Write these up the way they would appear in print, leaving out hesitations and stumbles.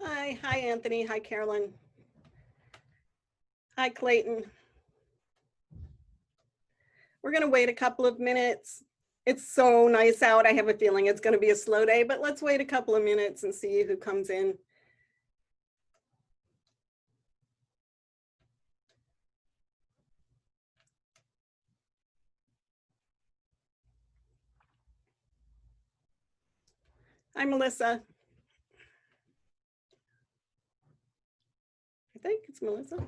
Hi Anthony, hi Carolyn, hi Clayton. We're gonna wait a couple of minutes. It's so nice out. I have a feeling it's gonna be a slow day, but let's wait a couple of minutes and see who comes in. Hi Melissa. I think it's Melissa.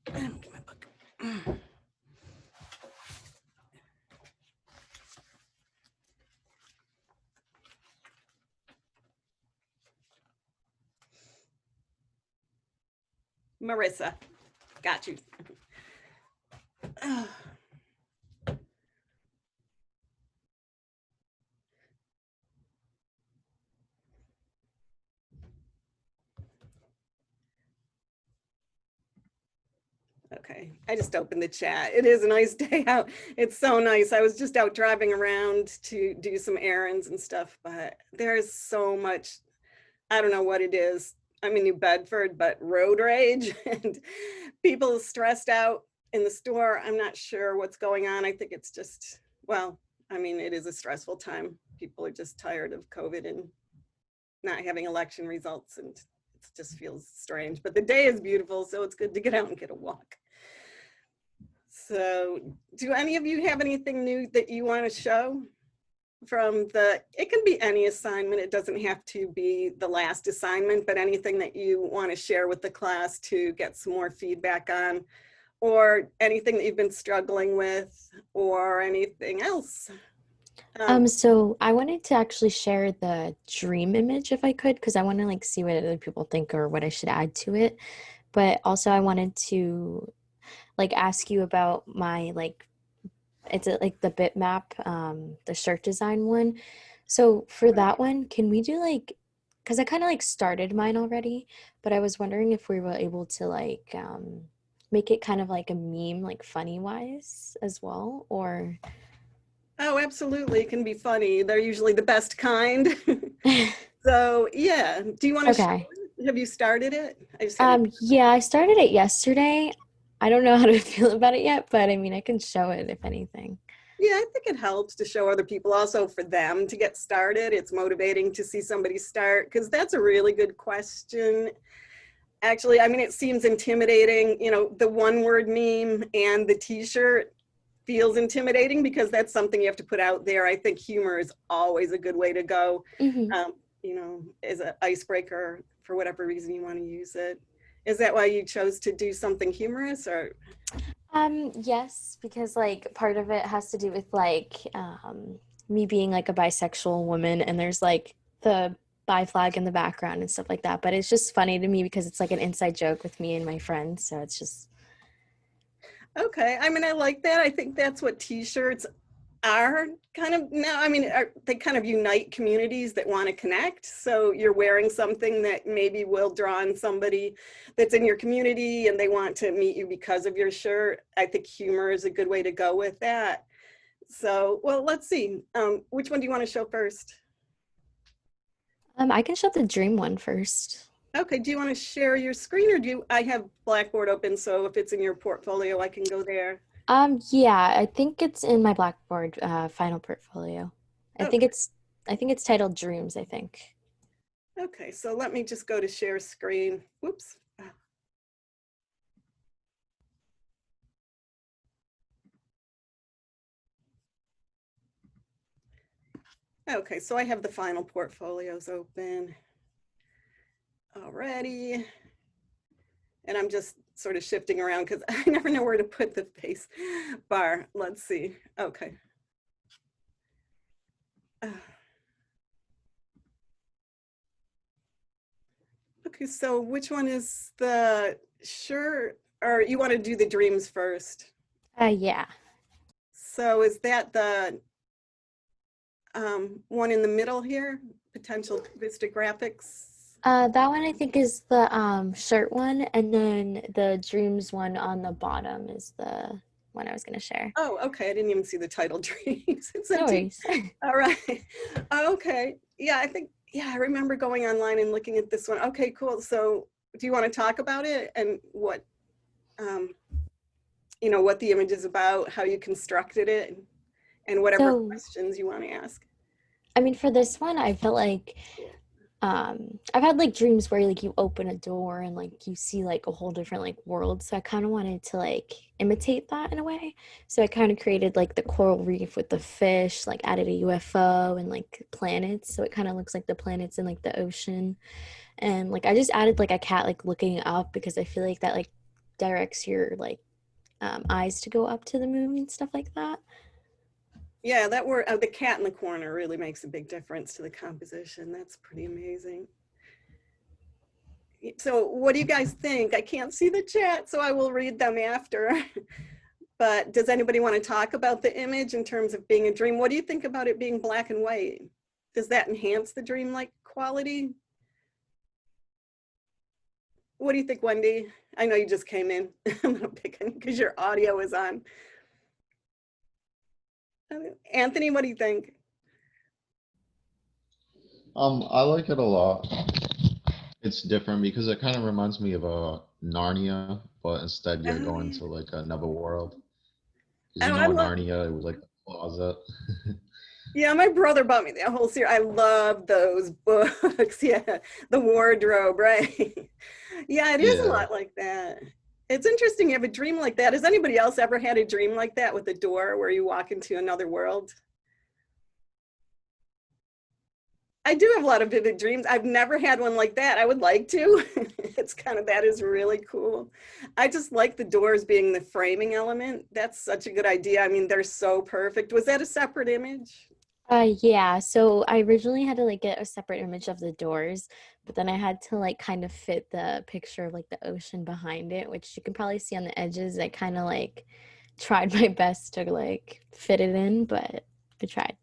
Get my book. Marissa, got you. Okay, I just opened the chat. It is a nice day out. It's so nice. I was just out driving around to do some errands and stuff, but there's so much, I don't know what it is. I'm in New Bedford, but road rage and people stressed out in the store. I'm not sure what's going on. I think it's just, well, I mean, it is a stressful time. People are just tired of COVID and not having election results, and it just feels strange. But the day is beautiful, so it's good to get out and get a walk. So do any of you have anything new that you want to show from it can be any assignment. It doesn't have to be the last assignment, but anything that you want to share with the class to get some more feedback on, or anything that you've been struggling with, or anything else. So I wanted to actually share the dream image if I could, because I want to like see what other people think or what I should add to it. But also I wanted to like ask you about my it's like the bitmap, the shirt design one. So for that one, can we do because I kind of like started mine already, but I was wondering if we were able to make it kind of like a meme, like funny wise as well, or Oh, absolutely. It can be funny. They're usually the best kind. So yeah, do you want to show okay. it? Have you started it? I just haven't. Yeah, I started it yesterday. I don't know how to feel about it yet, but I mean, I can show it if anything. Yeah, I think it helps to show other people, also for them to get started. It's motivating to see somebody start, because that's a really good question. Actually, I mean, it seems intimidating, the one word meme and the t-shirt feels intimidating because that's something you have to put out there. I think humor is always a good way to go, Hmm. as an icebreaker for whatever reason you want to use it. Is that why you chose to do something humorous, or? Yes, because like part of it has to do with me being like a bisexual woman and there's like the bi flag in the background and stuff like that. But it's just funny to me because it's like an inside joke with me and my friends. So it's just Okay, I mean, I like that. I think that's what t-shirts are kind of now. I mean, they kind of unite communities that want to connect. So you're wearing something that maybe will draw on somebody that's in your community and they want to meet you because of your shirt. I think humor is a good way to go with that. So, well, let's see. Which one do you want to show first? I can show the dream one first. Okay, do you want to share your screen, or I have Blackboard open, so if it's in your portfolio, I can go there. Yeah, I think it's in my Blackboard final portfolio. I think Okay, it's I think it's titled Dreams, I think. okay, so let me just go to share screen. Whoops. Okay, so I have the final portfolios open already. And I'm just sort of shifting around because I never know where to put the face bar. Let's see. Okay. Okay, so which one is the sure, or you want to do the dreams first? Yeah. So is that the one in the middle here? Potential Vista Graphics? That one I think is the shirt one, and then the dreams one on the bottom is the one I was gonna share. Oh, okay. I didn't even see the title dreams. It's so No deep. worries. All right. Okay. Yeah, I think yeah, I remember going online and looking at this one. Okay, cool. So do you want to talk about it and what, um, what the image is about, how you constructed it, and whatever So, questions you want to ask? I mean, for this one, I felt like I've had like dreams where like you open a door and like you see like a whole different like world. So I kind of wanted to like imitate that in a way. So I kind of created like the coral reef with the fish, like added a UFO and like planets. So it kind of looks like the planets in like the ocean. And like I just added like a cat like looking up because I feel like that like directs your like eyes to go up to the moon and stuff like that. Yeah, that word, the cat in the corner really makes a big difference to the composition. That's pretty amazing. So what do you guys think? I can't see the chat, so I will read them after. But does anybody want to talk about the image in terms of being a dream? What do you think about it being black and white? Does that enhance the dreamlike quality? What do you think, Wendy? I know you just came in. I'm gonna pick on you because your audio is on. Anthony, what do you think? I like it a lot. It's different because it kind of reminds me of a Narnia, but instead you're Oh, going yeah. to like another world. Because Oh, you I know in love, Narnia it was like a closet. yeah, my brother bought me that whole series. I love those books. Yeah, the wardrobe, right? Yeah, it is a Yeah. lot like that. It's interesting you have a dream like that. Has anybody else ever had a dream like that with a door where you walk into another world? I do have a lot of vivid dreams. I've never had one like that. I would like to. It's kind of, that is really cool. I just like the doors being the framing element. That's such a good idea. I mean, they're so perfect. Was that a separate image? Yeah, so I originally had to like get a separate image of the doors, but then I had to like kind of fit the picture of like the ocean behind it, which you can probably see on the edges. I kind of like tried my best to like fit it in, but I tried.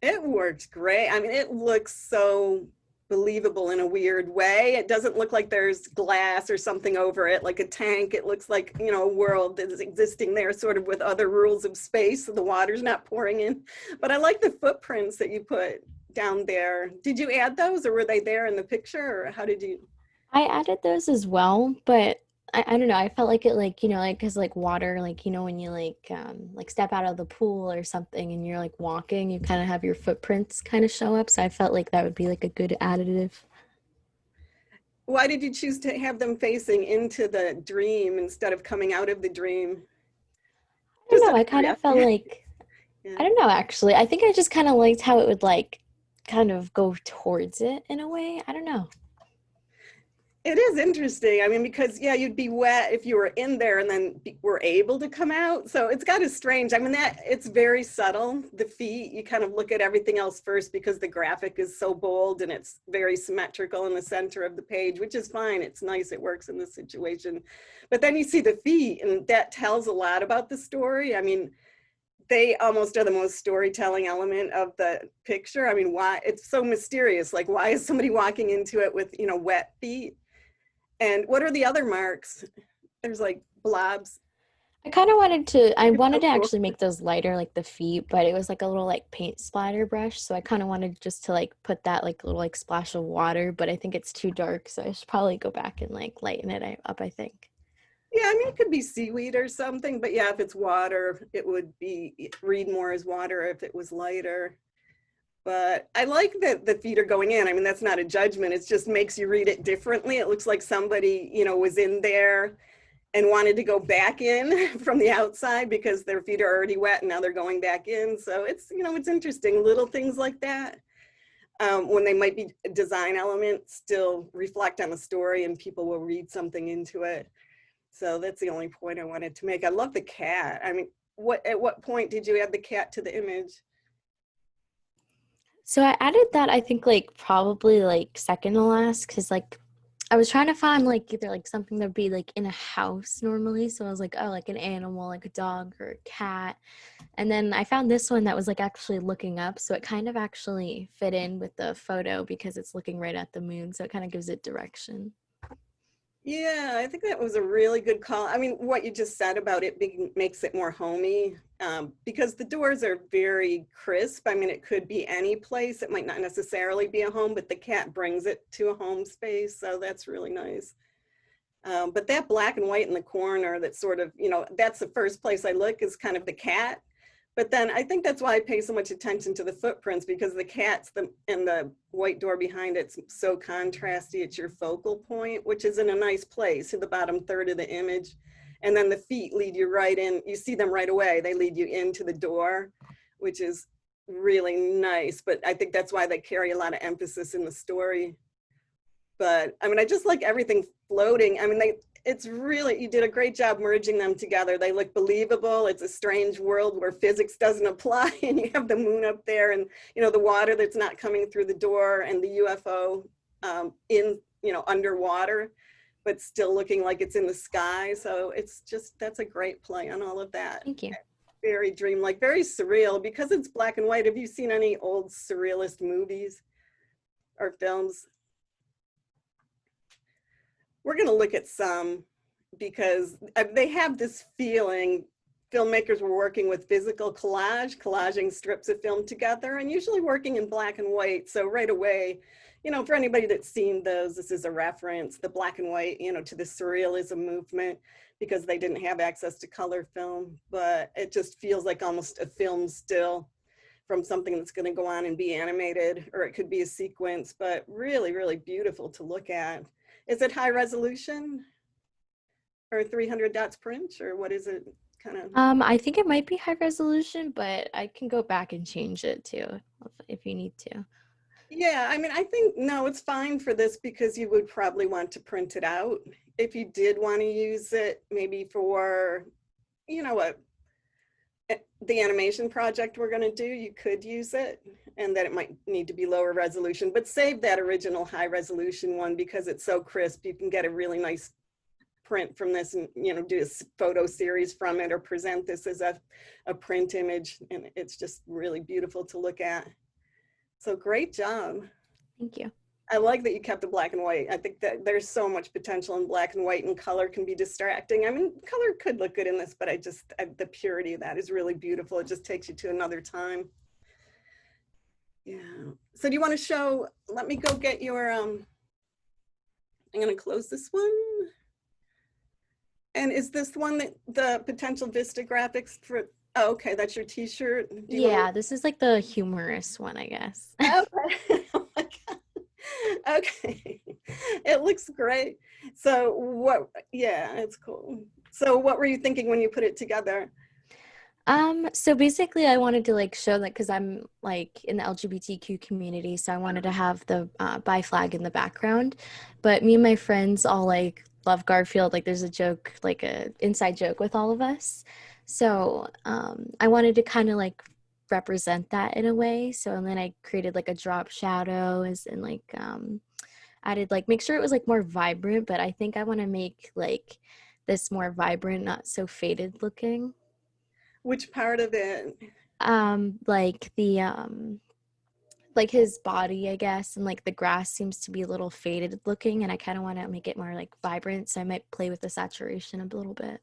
It works great. I mean, it looks so believable in a weird way. It doesn't look like there's glass or something over it, like a tank. It looks like, a world that is existing there, sort of with other rules of space, so the water's not pouring in. But I like the footprints that you put down there. Did you add those or were they there in the picture or how did you? I added those as well, but I don't know. I felt like it like, like because like water, like, when you like step out of the pool or something and you're like walking, you kind of have your footprints kind of show up. So I felt like that would be like a good additive. Why did you choose to have them facing into the dream instead of coming out of the dream? I don't Just know. out of I kind of felt curiosity. like Yeah. I don't know actually. I think I just kind of liked how it would like kind of go towards it in a way. I don't know. It is interesting. I mean, because yeah, you'd be wet if you were in there and then were able to come out. So it's kind of strange. I mean, that it's very subtle. The feet, you kind of look at everything else first because the graphic is so bold and it's very symmetrical in the center of the page, which is fine. It's nice. It works in this situation. But then you see the feet, and that tells a lot about the story. I mean, they almost are the most storytelling element of the picture. I mean, why it's so mysterious. Like, why is somebody walking into it with, wet feet? And what are the other marks? There's like blobs. I It's wanted so to cool. actually make those lighter, like the feet, but it was like a little like paint splatter brush. So I kind of wanted just to like put that like little like splash of water, but I think it's too dark. So I should probably go back and like lighten it up, I think. Yeah, I mean, it could be seaweed or something, but yeah, if it's water, it would be read more as water if it was lighter. But I like that the feet are going in. I mean, that's not a judgment. It just makes you read it differently. It looks like somebody, was in there and wanted to go back in from the outside because their feet are already wet and now they're going back in. So it's interesting. Little things like that. When they might be design elements still reflect on the story and people will read something into it. So that's the only point I wanted to make. I love the cat. I mean, at what point did you add the cat to the image? So I added that I think like probably like second to last because like I was trying to find like either like something that would be like in a house normally. So I was like, oh, like an animal, like a dog or a cat. And then I found this one that was like actually looking up. So it kind of actually fit in with the photo because it's looking right at the moon. So it kind of gives it direction. Yeah, I think that was a really good call. I mean, what you just said about it being, makes it more homey, because the doors are very crisp. I mean, it could be any place. It might not necessarily be a home, but the cat brings it to a home space. So that's really nice. But that black and white in the corner, that sort of, that's the first place I look, is kind of the cat. But then I think that's why I pay so much attention to the footprints, because the cat's and the white door behind it's so contrasty. It's your focal point, which is in a nice place in the bottom third of the image. And then the feet lead you right in. You see them right away. They lead you into the door, which is really nice. But I think that's why they carry a lot of emphasis in the story. But I mean, I just like everything floating. I mean, it's really, you did a great job merging them together. They look believable. It's a strange world where physics doesn't apply, and you have the moon up there, and the water that's not coming through the door, and the UFO in underwater, but still looking like it's in the sky. So it's just, that's a great play on all of that. Thank you. Very dreamlike, very surreal, because it's black and white. Have you seen any old surrealist movies or films? We're going to look at some, because they have this feeling. Filmmakers were working with physical collaging strips of film together, and usually working in black and white. So right away, for anybody that's seen those, this is a reference, the black and white, to the surrealism movement, because they didn't have access to color film. But it just feels like almost a film still from something that's going to go on and be animated, or it could be a sequence, but really, really beautiful to look at. Is it high resolution or 300 dots print, or what is it kind of? I think it might be high resolution, but I can go back and change it too if you need to. Yeah, I mean, I think, no, it's fine for this, because you would probably want to print it out. If you did want to use it, maybe for, the animation project we're going to do, you could use it, and that it might need to be lower resolution, but save that original high resolution one, because it's so crisp. You can get a really nice print from this, and do a photo series from it, or present this as a print image, and it's just really beautiful to look at. So great job. Thank you. I like that you kept the black and white. I think that there's so much potential in black and white, and color can be distracting. I mean, color could look good in this, but the purity of that is really beautiful. It just takes you to another time. Yeah. So do you want to show, let me go get your, I'm going to close this one. And is this one that the potential Vista graphics for, oh, okay, that's your t-shirt. Yeah, this is like the humorous one, I guess. Okay. Oh my God. Okay. It looks great. So yeah, it's cool. So what were you thinking when you put it together? So basically I wanted to like show that, because I'm like in the LGBTQ community, so I wanted to have the bi flag in the background. But me and my friends all like love Garfield. Like there's a joke, like a inside joke with all of us. So I wanted to kind of like represent that in a way. So and then I created like a drop shadows, and like added like, make sure it was like more vibrant, but I think I want to make like this more vibrant, not so faded looking. Which part of it? Like the like his body, I guess, and like the grass seems to be a little faded looking, and I kind of want to make it more like vibrant, so I might play with the saturation a little bit.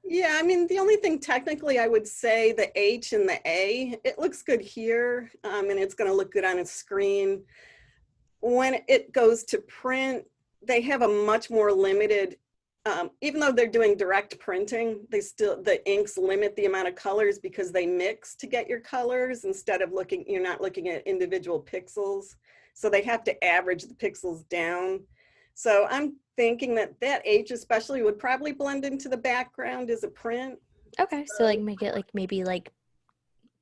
Yeah, I mean, the only thing technically I would say, the H and the A, it looks good here, and it's going to look good on a screen. When it goes to print, they have a much more limited, even though they're doing direct printing, the inks limit the amount of colors, because they mix to get your colors instead of you're not looking at individual pixels. So they have to average the pixels down. So I'm thinking that H especially would probably blend into the background as a print. Okay, so like make it like maybe like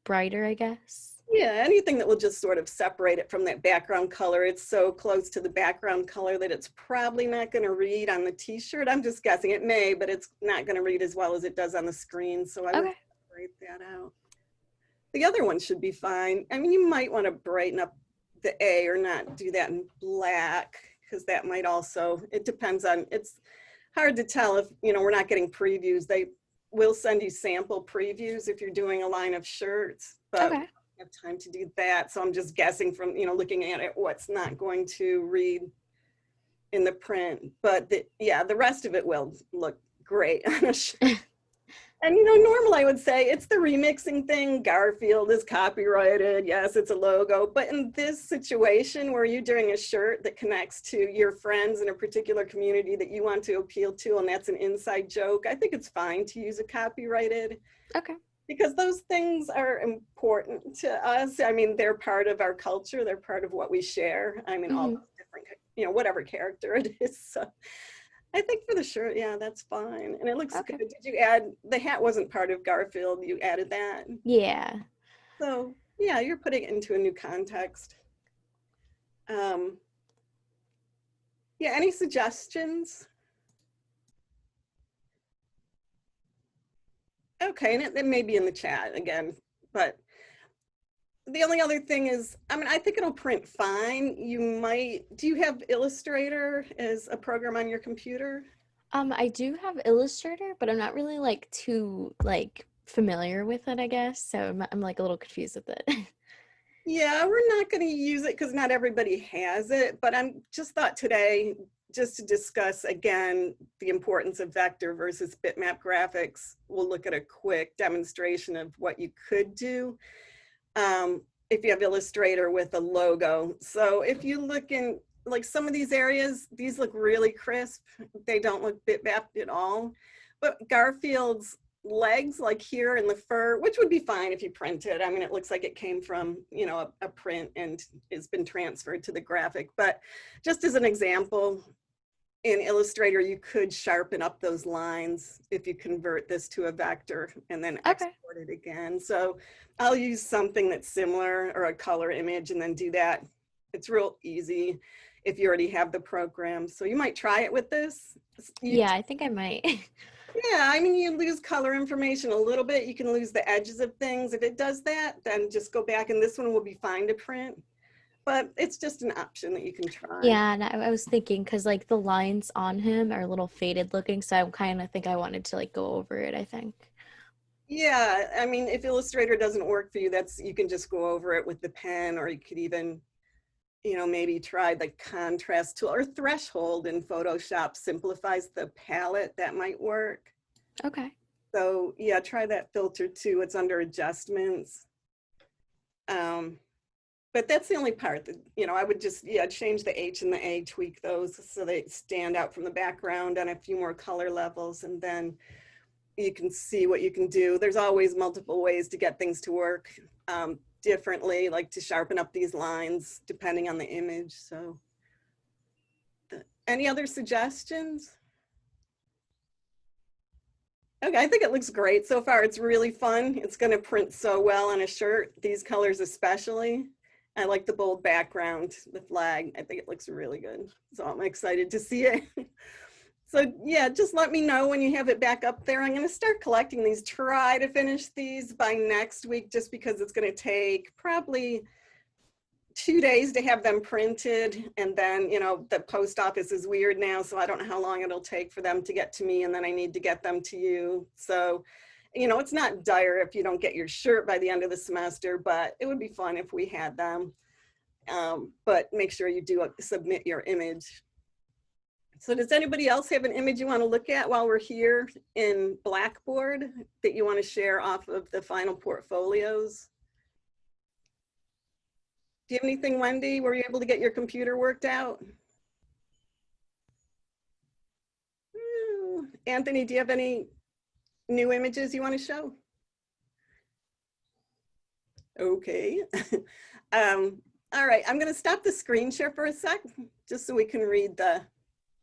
brighter, I guess. Yeah, anything that will just sort of separate it from that background color. It's so close to the background color that it's probably not going to read on the t-shirt. I'm just guessing. It may, but it's not going to read as well as it does on the screen. So I would separate that out. The other one should be fine. I mean, you might want to brighten up the A, or not do that in black, because that might also, it depends on, it's hard to tell if, we're not getting previews. They will send you sample previews if you're doing a line of shirts, but have time to do that. So I'm just guessing from, looking at it, what's not going to read in the print, but yeah, the rest of it will look great on a shirt. And normal I would say it's the remixing thing. Garfield is copyrighted. Yes, it's a logo. But in this situation where you're doing a shirt that connects to your friends in a particular community that you want to appeal to, and that's an inside joke, I think it's fine to use a copyrighted. Okay. Because those things are important to us. I mean, they're part of our culture. They're part of what we share. I mean, all those different, whatever character it is. So I think for the shirt, yeah, that's fine. And it looks Okay. good. Did you add, the hat wasn't part of Garfield, you added that? Yeah. So yeah, you're putting it into a new context. Yeah, any suggestions? Okay, and it may be in the chat again, but the only other thing is, I mean, I think it'll print fine. Do you have Illustrator as a program on your computer? I do have Illustrator, but I'm not really like too like familiar with it, I guess. So I'm like a little confused with it. Yeah, we're not going to use it because not everybody has it, but I'm just thought today, just to discuss again, the importance of vector versus bitmap graphics, we'll look at a quick demonstration of what you could do if you have Illustrator with a logo. So if you look in like some of these areas, these look really crisp. They don't look bitmapped at all, but Garfield's legs, like here in the fur, which would be fine if you printed. I mean, it looks like it came from, a print and has been transferred to the graphic. But just as an example, in Illustrator, you could sharpen up those lines if you convert this to a vector and then export it again. So I'll use something that's similar or a color image and then do that. It's real easy if you already have the program. So you might try it with this. Yeah, I think I might. Yeah, I mean, you lose color information a little bit. You can lose the edges of things. If it does that, then just go back and this one will be fine to print. But it's just an option that you can try. Yeah, and I was thinking because like the lines on him are a little faded looking, so I kind of think I wanted to like go over it, I think. Yeah, I mean, if Illustrator doesn't work for you, you can just go over it with the pen, or you could even, maybe try the contrast tool or threshold in Photoshop simplifies the palette. That might work. Okay. So yeah, try that filter too. It's under adjustments. But that's the only part that, I would just, change the H and the A, tweak those so they stand out from the background on a few more color levels, and then you can see what you can do. There's always multiple ways to get things to work differently, like to sharpen up these lines depending on the image. So any other suggestions? Okay, I think it looks great so far. It's really fun. It's going to print so well on a shirt, these colors especially. I like the bold background, the flag. I think it looks really good. So I'm excited to see it. So yeah, just let me know when you have it back up there. I'm going to start collecting these, try to finish these by next week, just because it's going to take probably 2 days to have them printed. And then, the post office is weird now, so I don't know how long it'll take for them to get to me, and then I need to get them to you. So it's not dire if you don't get your shirt by the end of the semester, but it would be fun if we had them. But make sure you do submit your image. So does anybody else have an image you want to look at while we're here in Blackboard that you want to share off of the final portfolios? Do you have anything, Wendy? Were you able to get your computer worked out? Anthony, do you have any new images you want to show? Okay. All right, I'm going to stop the screen share for a sec, just so we can read the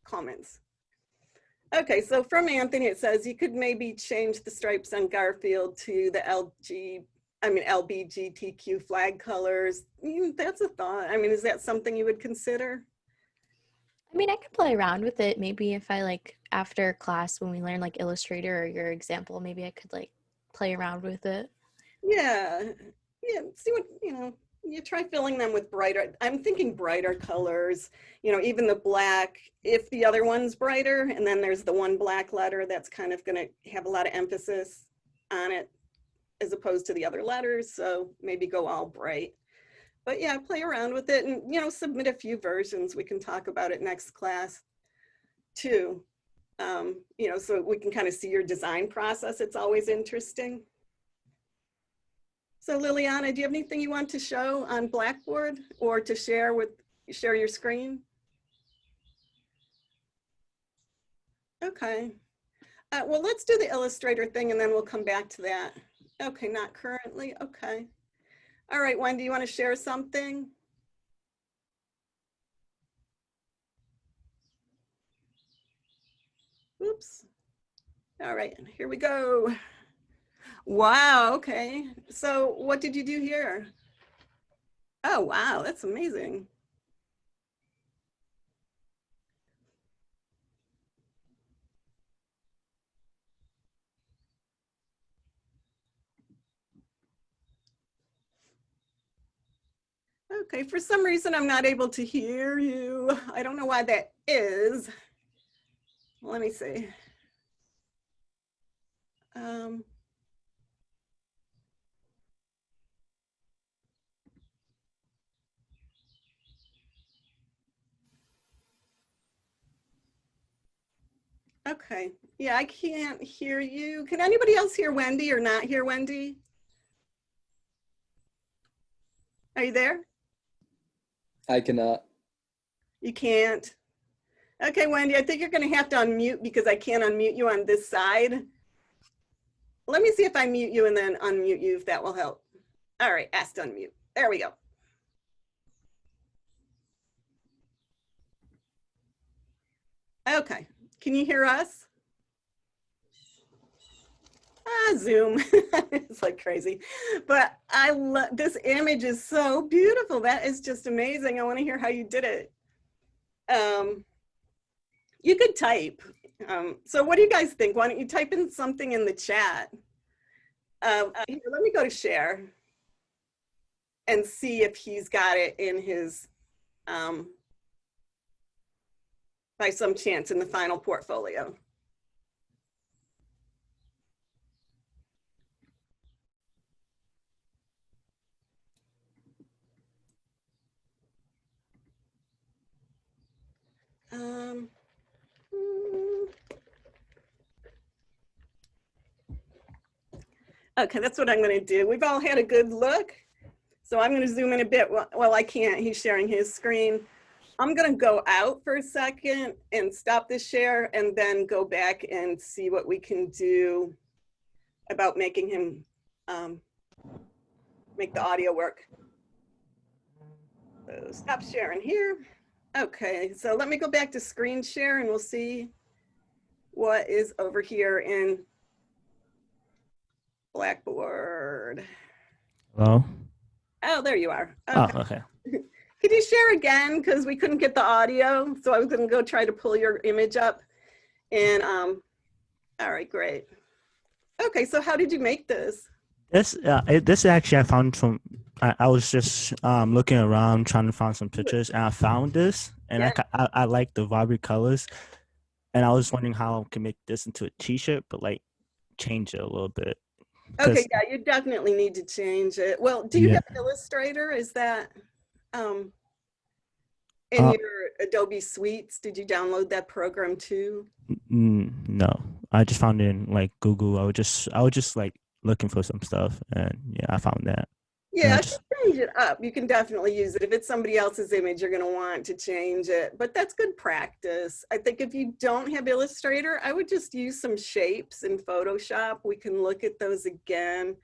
comments. Okay, so from Anthony, it says you could maybe change the stripes on Garfield to the LBGTQ flag colors. That's a thought. I mean, is that something you would consider? I mean, I could play around with it. Maybe if I like after class when we learn like Illustrator or your example, maybe I could like play around with it. Yeah, see what, you try filling them with brighter, I'm thinking brighter colors, even the black, if the other one's brighter, and then there's the one black letter that's kind of going to have a lot of emphasis on it as opposed to the other letters. So maybe go all bright. But yeah, play around with it and, you know, submit a few versions. We can talk about it next class too. You know, so we can kind of see your design process. It's always interesting. So Liliana, do you have anything you want to show on Blackboard or to share your screen? Okay. Well, let's do the Illustrator thing and then we'll come back to that. Okay, not currently. Okay. All right, Wendy, you want to share something? Oops. All right, here we go. Wow, okay. So what did you do here? Oh, wow, that's amazing. Okay, for some reason I'm not able to hear you. I don't know why that is. Let me see. Okay, yeah, I can't hear you. Can anybody else hear Wendy or not hear Wendy? Are you there? I cannot. You can't. Okay, Wendy, I think you're gonna have to unmute because I can't unmute you on this side. Let me see if I mute you and then unmute you if that will help. All right, ask to unmute. There we go. Okay, can you hear us? Zoom, it's like crazy. But I love, this image is so beautiful. That is just amazing. I wanna hear how you did it. You could type. So what do you guys think? Why don't you type in something in the chat? Here, let me go to share and see if he's got it in his, by some chance in the final portfolio. Okay, that's what I'm gonna do. We've all had a good look. So I'm gonna zoom in a bit. Well, I can't, he's sharing his screen. I'm gonna go out for a second and stop this share and then go back and see what we can do about making him make the audio work. So stop sharing here. Okay, so let me go back to screen share and we'll see what is over here in Blackboard. Hello? Oh, there you are. Okay. Oh, okay. Could you share again? Because we couldn't get the audio. So I was gonna go try to pull your image up. And all right, great. Okay, so how did you make this? This actually I found from, I was just looking around trying to find some pictures and I found this and Yeah. I like the vibrant colors and I was wondering how I can make this into a t-shirt but like change it a little bit. Okay, yeah, you definitely need to change it. Well, do you have Illustrator? Is that in your Adobe suites? Did you download that program too? No, I just found it in like Google. I was just like looking for some stuff and yeah, I found that. Yeah, if you change it up, you can definitely use it. If it's somebody else's image, you're going to want to change it, but that's good practice. I think if you don't have Illustrator, I would just use some shapes in Photoshop. We can look at those again.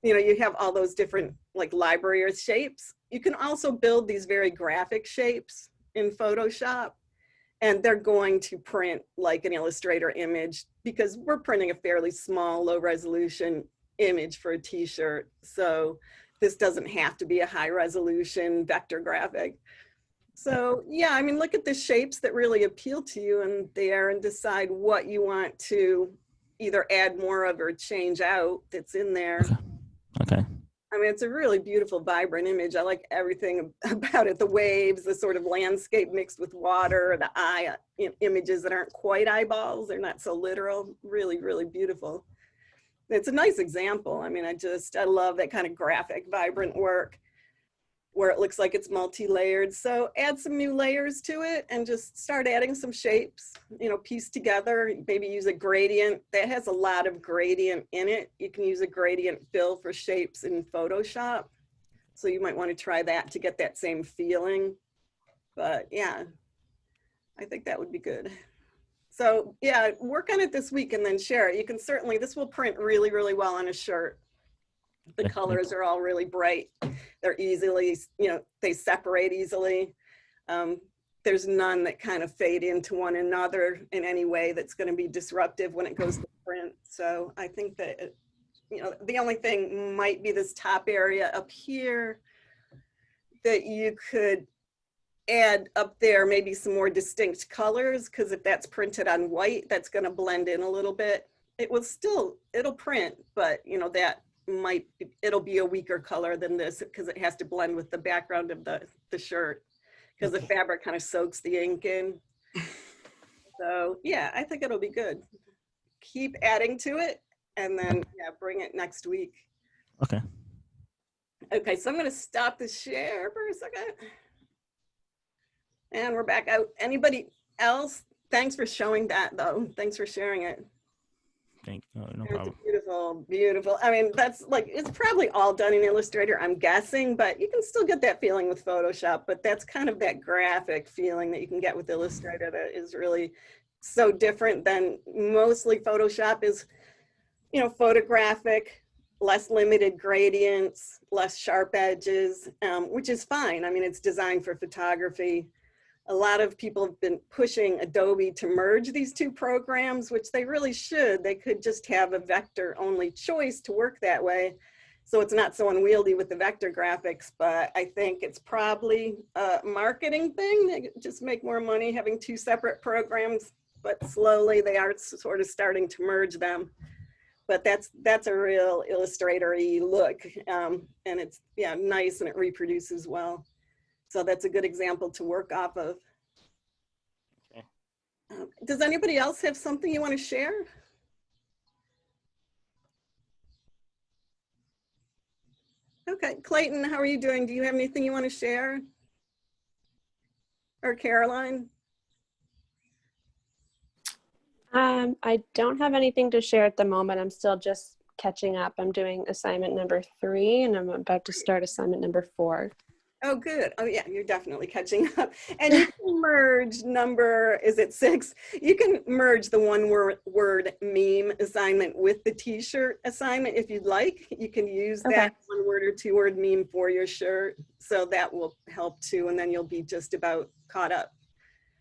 You know, you have all those different like library of shapes. You can also build these very graphic shapes in Photoshop and they're going to print like an Illustrator image because we're printing a fairly small, low resolution image for a t-shirt. So this doesn't have to be a high resolution vector graphic. So yeah, I mean, look at the shapes that really appeal to you and there and decide what you want to either add more of or change out that's in there. Okay. I mean, it's a really beautiful, vibrant image. I like everything about it. The waves, the sort of landscape mixed with water, the eye images that aren't quite eyeballs. They're not so literal. Really, really beautiful. It's a nice example. I mean, I love that kind of graphic, vibrant work. where it looks like it's multi-layered. So add some new layers to it and just start adding some shapes, you know, piece together, maybe use a gradient. That has a lot of gradient in it. You can use a gradient fill for shapes in Photoshop. So you might want to try that to get that same feeling. But yeah, I think that would be good. So yeah, work on it this week and then share it. You can certainly, this will print really, really well on a shirt. The Yeah, colors are all really bright. They're easily, you know, they separate easily. There's none that kind of fade into one another in any way that's going to be disruptive when it goes to print. So I think that, you know, the only thing might be this top area up here that you could add up there, maybe some more distinct colors, because if that's printed on white, that's going to blend in a little bit. It will still, it'll print, but you know, that might be, it'll be a weaker color than this because it has to blend with the background of the shirt, because the fabric kind of soaks the ink in. So yeah, I think it'll be good. Keep adding to it and then yeah, bring it next week. Okay. Okay, so I'm going to stop the share for a second. And we're back out. Anybody else? Thanks for showing that though. Thanks for sharing it. No It's problem. beautiful, beautiful. I mean, that's like, it's probably all done in Illustrator, I'm guessing, but you can still get that feeling with Photoshop, but that's kind of that graphic feeling that you can get with Illustrator that is really so different than mostly Photoshop is, you know, photographic, less limited gradients, less sharp edges, which is fine. I mean, it's designed for photography. A lot of people have been pushing Adobe to merge these two programs, which they really should. They could just have a vector only choice to work that way. So it's not so unwieldy with the vector graphics, but I think it's probably a marketing thing. They just make more money having two separate programs, but slowly they are sort of starting to merge them. But that's a real Illustrator-y look. And it's, yeah, nice and it reproduces well. So that's a good example to work off of. Okay. Does anybody else have something you want to share? Okay, Clayton, how are you doing? Do you have anything you want to share? Or Caroline? I don't have anything to share at the moment. I'm still just catching up. I'm doing assignment number 3 and I'm about to start assignment number 4. Oh, good. Oh, yeah, you're definitely catching up. And you can merge number, is it 6? You can merge the one-word meme assignment with the t-shirt assignment if you'd like. You can use that one-word or two-word meme for your shirt. So that will help too. And then you'll be just about caught up.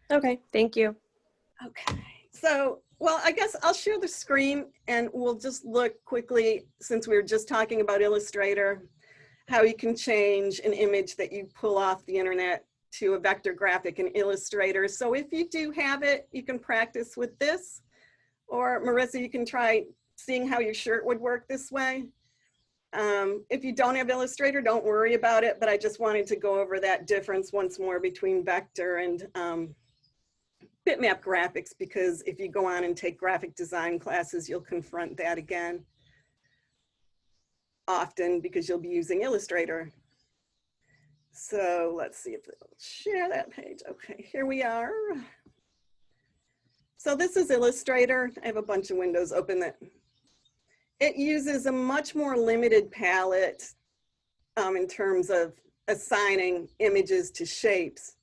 Okay, thank you. Okay. So, well, I guess I'll share the screen and we'll just look quickly, since we were just talking about Illustrator, how you can change an image that you pull off the internet to a vector graphic in Illustrator. So if you do have it, you can practice with this. Or Marissa, you can try seeing how your shirt would work this way. If you don't have Illustrator, don't worry about it, but I just wanted to go over that difference once more between vector and bitmap graphics, because if you go on and take graphic design classes, you'll confront that again often because you'll be using Illustrator. So let's see if it'll share that page. Okay, here we are. So this is Illustrator. I have a bunch of windows open that it uses a much more limited palette in terms of assigning images to shapes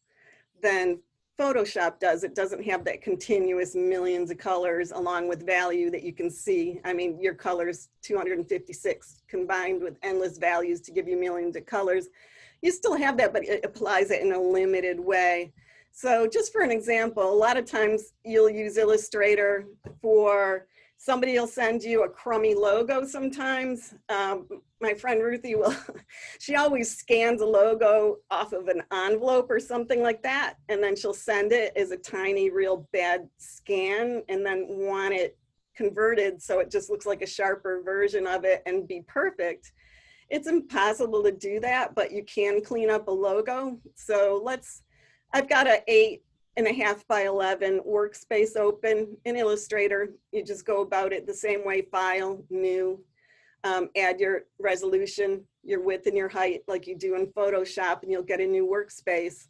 than Photoshop does. It doesn't have that continuous millions of colors along with value that you can see. I mean, your colors, 256 combined with endless values to give you millions of colors. You still have that, but it applies it in a limited way. So just for an example, a lot of times you'll use Illustrator for, somebody will send you a crummy logo sometimes. My friend Ruthie will, she always scans a logo off of an envelope or something like that, and then she'll send it as a tiny, real bad scan and then want it converted so it just looks like a sharper version of it and be perfect. It's impossible to do that, but you can clean up a logo. So I've got an 8.5 by 11 workspace open in Illustrator. You just go about it the same way, File, New. add your resolution, your width and your height like you do in Photoshop, and you'll get a new workspace.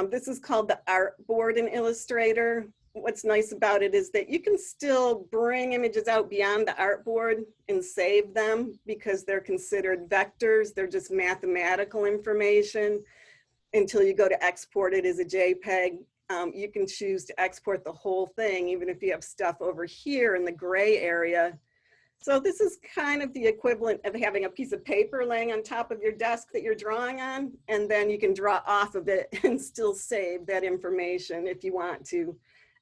This is called the artboard in Illustrator. What's nice about it is that you can still bring images out beyond the artboard and save them because they're considered vectors. They're just mathematical information until you go to export it as a JPEG. You can choose to export the whole thing, even if you have stuff over here in the gray area. So this is kind of the equivalent of having a piece of paper laying on top of your desk that you're drawing on, and then you can draw off of it and still save that information if you want to.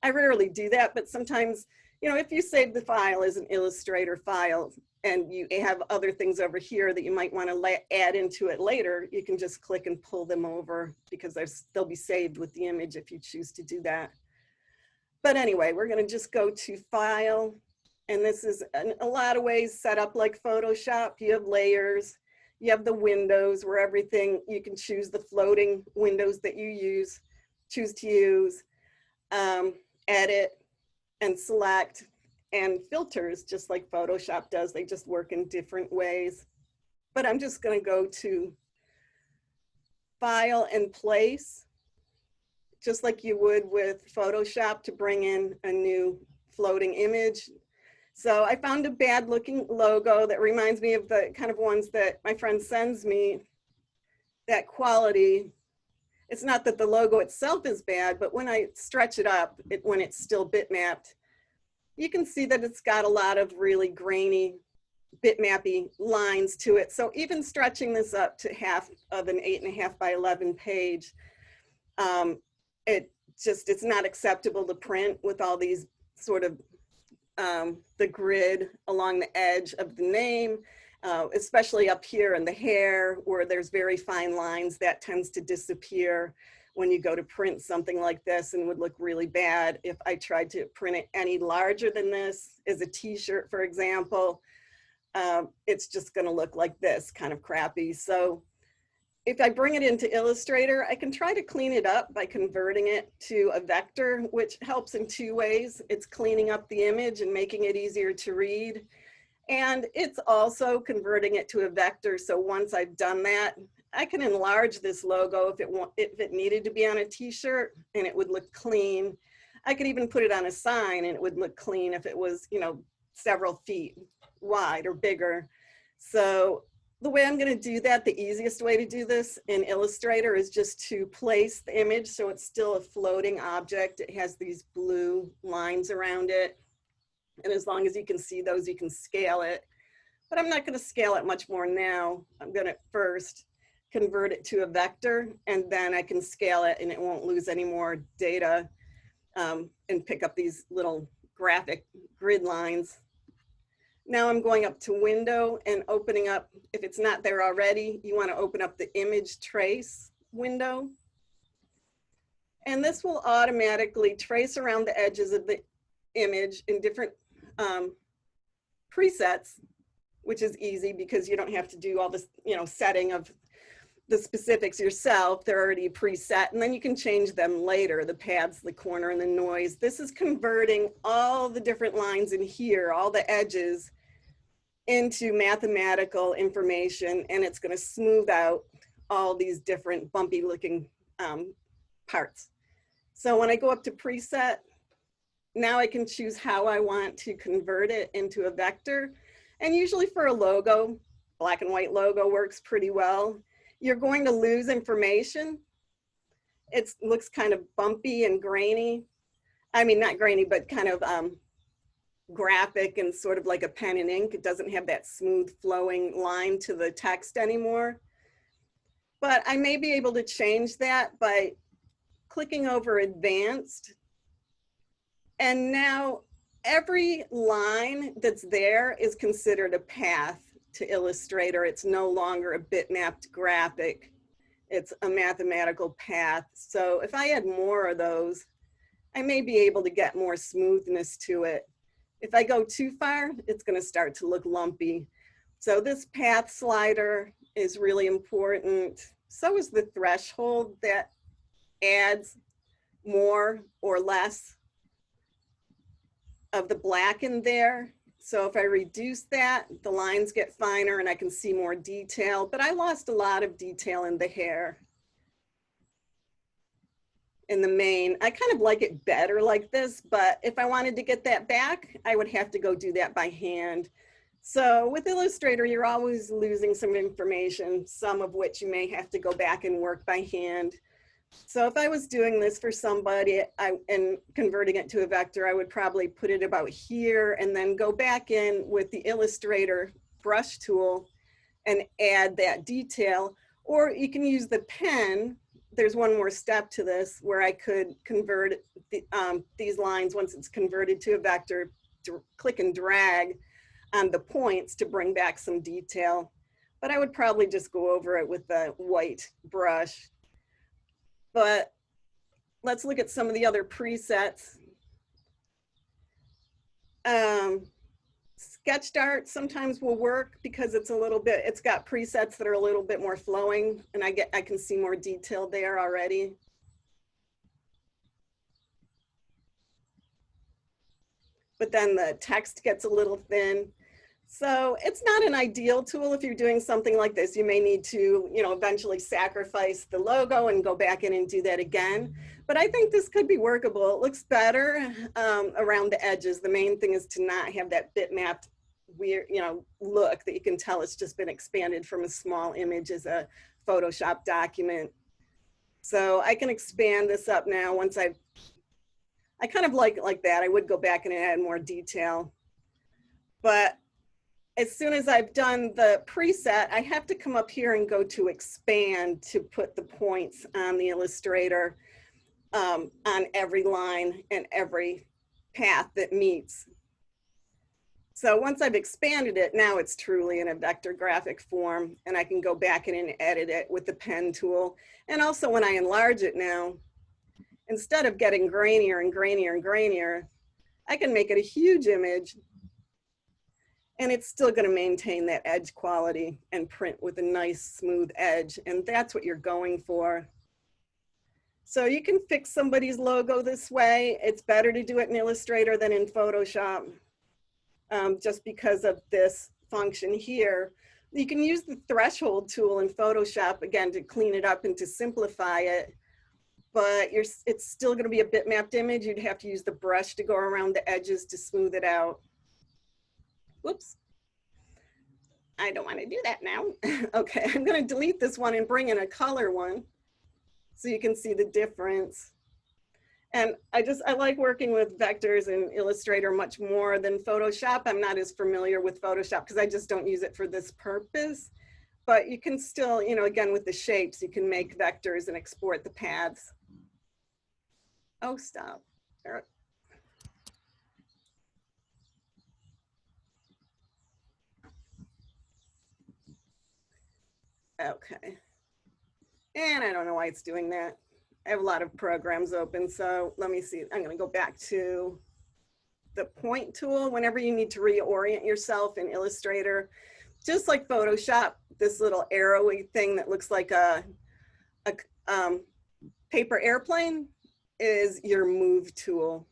I rarely do that, but sometimes, you know, if you save the file as an Illustrator file and you have other things over here that you might want to add into it later, you can just click and pull them over because they'll be saved with the image if you choose to do that. But anyway, we're going to just go to File. And this is in a lot of ways set up like Photoshop. You have layers, you have the windows where everything, you can choose the floating windows that you choose to use, edit and select, and filters just like Photoshop does. They just work in different ways. But I'm just gonna go to File and Place, just like you would with Photoshop to bring in a new floating image. So I found a bad looking logo that reminds me of the kind of ones that my friend sends me. That quality, it's not that the logo itself is bad, but when I stretch it up, when it's still bitmapped, you can see that it's got a lot of really grainy, bitmappy lines to it. So even stretching this up to half of an 8.5 by 11 page, it's not acceptable to print with all these sort of the grid along the edge of the name, especially up here in the hair where there's very fine lines. That tends to disappear when you go to print something like this, and would look really bad if I tried to print it any larger than this as a t-shirt, for example. It's just going to look like this, kind of crappy. So if I bring it into Illustrator, I can try to clean it up by converting it to a vector, which helps in two ways. It's cleaning up the image and making it easier to read. And it's also converting it to a vector. So once I've done that, I can enlarge this logo if it needed to be on a t-shirt and it would look clean. I could even put it on a sign and it would look clean if it was, you know, several feet wide or bigger. So the way I'm going to do that, the easiest way to do this in Illustrator is just to place the image so it's still a floating object. It has these blue lines around it. And as long as you can see those, you can scale it. But I'm not going to scale it much more now. I'm going to first convert it to a vector, and then I can scale it and it won't lose any more data and pick up these little graphic grid lines. Now I'm going up to Window and opening up, if it's not there already, you want to open up the Image Trace window. And this will automatically trace around the edges of the image in different presets, which is easy because you don't have to do all this, you know, setting of the specifics yourself. They're already preset, and then you can change them later, the pads, the corner, and the noise. This is converting all the different lines in here, all the edges, into mathematical information, and it's going to smooth out all these different bumpy looking parts. So when I go up to preset, now I can choose how I want to convert it into a vector. And usually for a logo, black and white logo works pretty well. You're going to lose information. It looks kind of bumpy and grainy. I mean, not grainy, but kind of graphic and sort of like a pen and ink. It doesn't have that smooth flowing line to the text anymore. But I may be able to change that by clicking over Advanced. And now every line that's there is considered a path to Illustrator. It's no longer a bitmapped graphic. It's a mathematical path. So if I add more of those, I may be able to get more smoothness to it. If I go too far, it's going to start to look lumpy. So this path slider is really important. So is the threshold that adds more or less of the black in there. So if I reduce that, the lines get finer and I can see more detail, but I lost a lot of detail in the hair. In the mane, I kind of like it better like this, but if I wanted to get that back, I would have to go do that by hand. So with Illustrator, you're always losing some information, some of which you may have to go back and work by hand. So if I was doing this for somebody and converting it to a vector, I would probably put it about here and then go back in with the Illustrator brush tool and add that detail. Or you can use the pen. There's one more step to this where I could convert these lines once it's converted to a vector, click and drag on the points to bring back some detail. But I would probably just go over it with the white brush. But let's look at some of the other presets. Sketched art sometimes will work because it's a little bit, it's got presets that are a little bit more flowing and I can see more detail there already. But then the text gets a little thin. So it's not an ideal tool if you're doing something like this. You may need to, eventually sacrifice the logo and go back in and do that again. But I think this could be workable. It looks better around the edges. The main thing is to not have that bitmapped weird, look that you can tell it's just been expanded from a small image as a Photoshop document. So I can expand this up now once I kind of like that. I would go back and add more detail. But as soon as I've done the preset, I have to come up here and go to expand to put the points on the Illustrator on every line and every path that meets. So once I've expanded it, now it's truly in a vector graphic form and I can go back in and edit it with the pen tool. And also when I enlarge it now, instead of getting grainier and grainier and grainier, I can make it a huge image and it's still going to maintain that edge quality and print with a nice smooth edge. And that's what you're going for. So you can fix somebody's logo this way. It's better to do it in Illustrator than in Photoshop, just because of this function here. You can use the threshold tool in Photoshop, again, to clean it up and to simplify it. But it's still going to be a bitmapped image. You'd have to use the brush to go around the edges to smooth it out. Whoops. I don't want to do that now. Okay, I'm going to delete this one and bring in a color one so you can see the difference. And I like working with vectors in Illustrator much more than Photoshop. I'm not as familiar with Photoshop because I just don't use it for this purpose. But you can still, again, with the shapes, you can make vectors and export the paths. Oh, stop. Okay. And I don't know why it's doing that. I have a lot of programs open, so let me see. I'm going to go back to the point tool. Whenever you need to reorient yourself in Illustrator, just like Photoshop, this little arrowy thing that looks like a paper airplane is your move tool.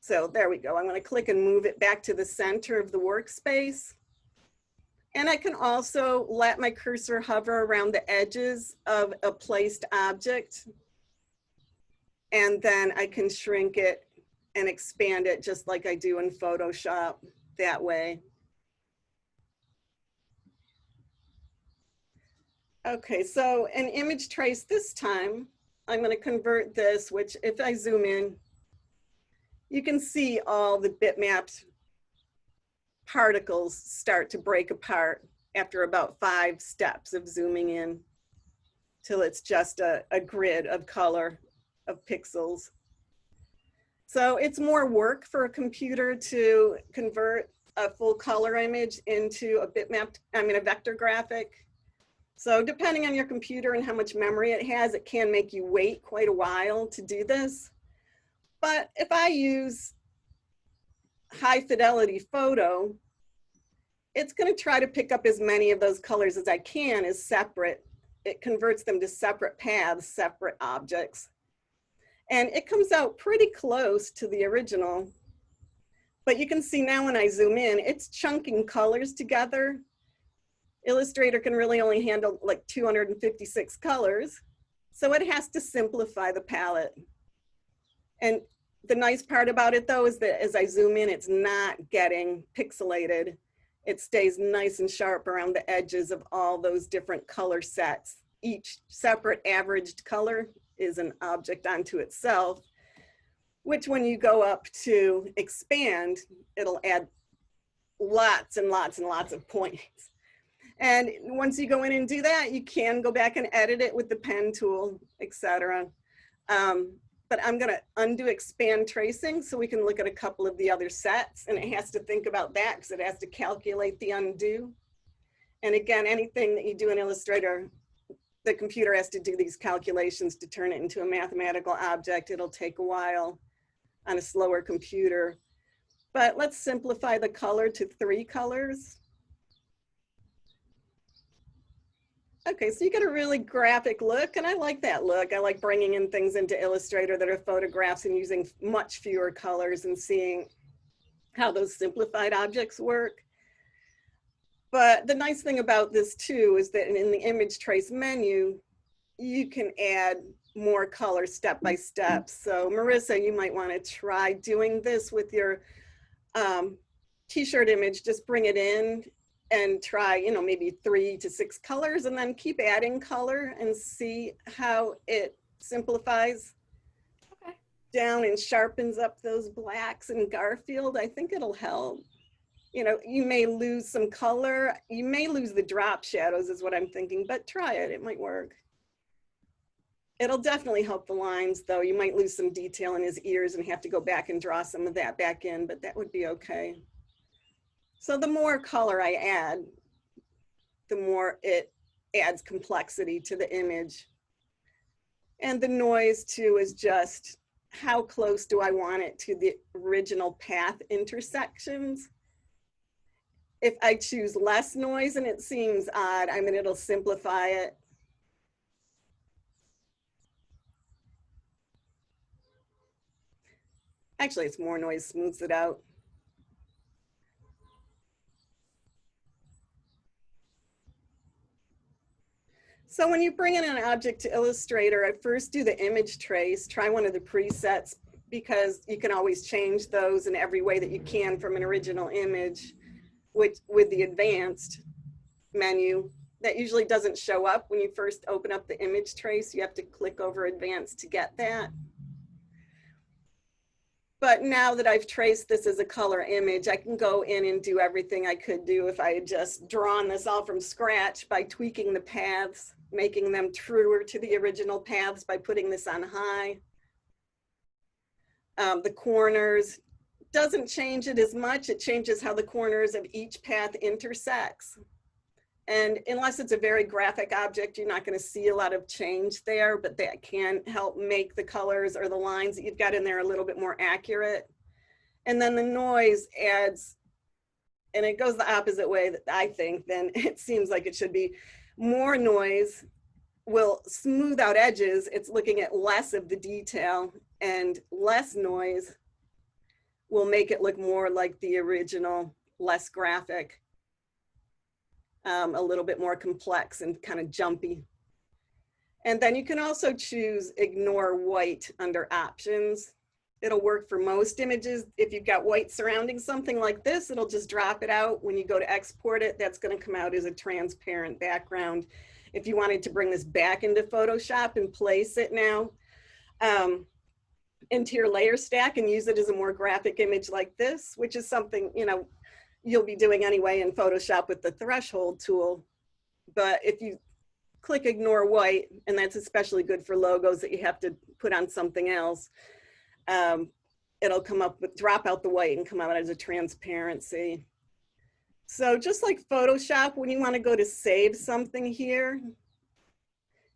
So there we go. I'm going to click and move it back to the center of the workspace. And I can also let my cursor hover around the edges of a placed object. And then I can shrink it and expand it just like I do in Photoshop that way. Okay, so an image trace this time, I'm going to convert this, which if I zoom in, you can see all the bitmapped particles start to break apart after about 5 steps of zooming in till it's just a grid of color of pixels. So it's more work for a computer to convert a full color image into a vector graphic. So depending on your computer and how much memory it has, it can make you wait quite a while to do this. But if I use high fidelity photo, it's going to try to pick up as many of those colors as I can as separate. It converts them to separate paths, separate objects. And it comes out pretty close to the original, But you can see now when I zoom in, it's chunking colors together. Illustrator can really only handle like 256 colors. So it has to simplify the palette. And the nice part about it though is that as I zoom in, it's not getting pixelated. It stays nice and sharp around the edges of all those different color sets. Each separate averaged color is an object unto itself, which when you go up to expand, it'll add lots and lots and lots of points. And once you go in and do that, you can go back and edit it with the pen tool, etc. But I'm gonna undo expand tracing so we can look at a couple of the other sets, and it has to think about that because it has to calculate the undo. And again, anything that you do in Illustrator, the computer has to do these calculations to turn it into a mathematical object. It'll take a while on a slower computer. But let's simplify the color to 3 colors. Okay, so you get a really graphic look, and I like that look. I like bringing in things into Illustrator that are photographs and using much fewer colors and seeing how those simplified objects work. But the nice thing about this too is that in the image trace menu, you can add more color step by step. So Marissa, you might want to try doing this with your t-shirt image. Just bring it in and try, you know, maybe 3 to 6 colors, and then keep adding color and see how it simplifies down and sharpens up those blacks in Garfield. I think it'll help. You know, you may lose some color. You may lose the drop shadows is what I'm thinking, but try it, it might work. It'll definitely help the lines though. You might lose some detail in his ears and have to go back and draw some of that back in, but that would be okay. So the more color I add, the more it adds complexity to the image. And the noise too is just how close do I want it to the original path intersections. If I choose less noise and it seems odd, I mean, it'll simplify it. Actually, it's more noise smooths it out. So when you bring in an object to Illustrator, I first do the image trace, try one of the presets, because you can always change those in every way that you can from an original image. With the advanced menu, that usually doesn't show up when you first open up the image trace. You have to click over advanced to get that. But now that I've traced this as a color image, I can go in and do everything I could do if I had just drawn this all from scratch by tweaking the paths, making them truer to the original paths by putting this on high. The corners doesn't change it as much. It changes how the corners of each path intersects. And unless it's a very graphic object, you're not going to see a lot of change there, but that can help make the colors or the lines that you've got in there a little bit more accurate. And then the noise adds, and it goes the opposite way that I think than it seems like it should be. More noise will smooth out edges. It's looking at less of the detail, and less noise will make it look more like the original, less graphic. A little bit more complex and kind of jumpy. And then you can also choose ignore white under options. It'll work for most images. If you've got white surrounding something like this, it'll just drop it out. When you go to export it, that's going to come out as a transparent background. If you wanted to bring this back into Photoshop and place it now into your layer stack and use it as a more graphic image like this, which is something, you know, you'll be doing anyway in Photoshop with the threshold tool. But if you click ignore white, and that's especially good for logos that you have to put on something else, it'll come up with, drop out the white and come out as a transparency. So just like Photoshop, when you want to go to save something here,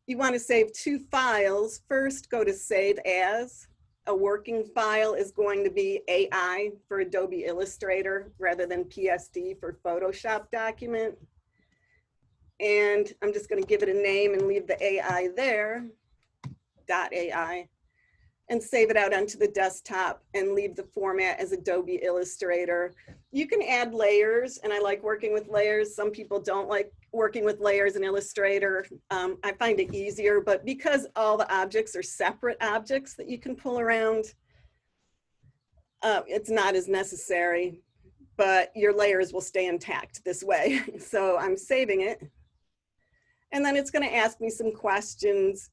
you want to save 2 files. First, go to save as. A working file is going to be AI for Adobe Illustrator rather than PSD for Photoshop document. And I'm just going to give it a name and leave the AI there, .ai. and save it out onto the desktop and leave the format as Adobe Illustrator. You can add layers, and I like working with layers. Some people don't like working with layers in Illustrator. I find it easier, but because all the objects are separate objects that you can pull around, it's not as necessary, but your layers will stay intact this way. So I'm saving it. And then it's going to ask me some questions.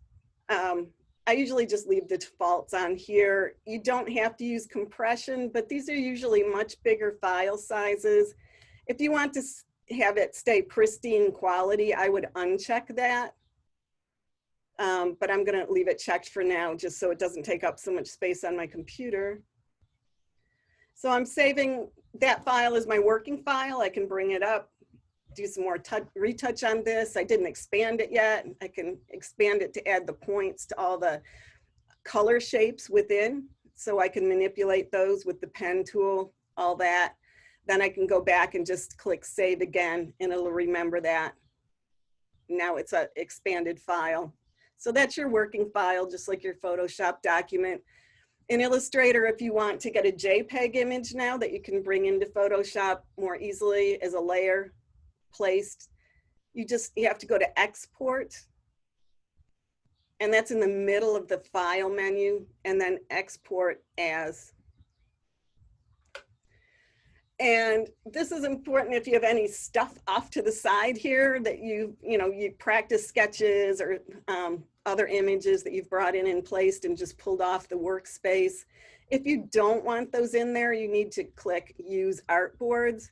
I usually just leave the defaults on here. You don't have to use compression, but these are usually much bigger file sizes. If you want to have it stay pristine quality, I would uncheck that. But I'm going to leave it checked for now, just so it doesn't take up so much space on my computer. So I'm saving that file as my working file. I can bring it up, do some more retouch on this. I didn't expand it yet. I can expand it to add the points to all the color shapes within, so I can manipulate those with the pen tool, all that. Then I can go back and just click save again, and it'll remember that. Now it's an expanded file. So that's your working file, just like your Photoshop document. In Illustrator, if you want to get a JPEG image now that you can bring into Photoshop more easily as a layer placed, you have to go to export, and that's in the middle of the file menu, and then export as. And this is important if you have any stuff off to the side here that you practice sketches or other images that you've brought in and placed and just pulled off the workspace. If you don't want those in there, you need to click use artboards,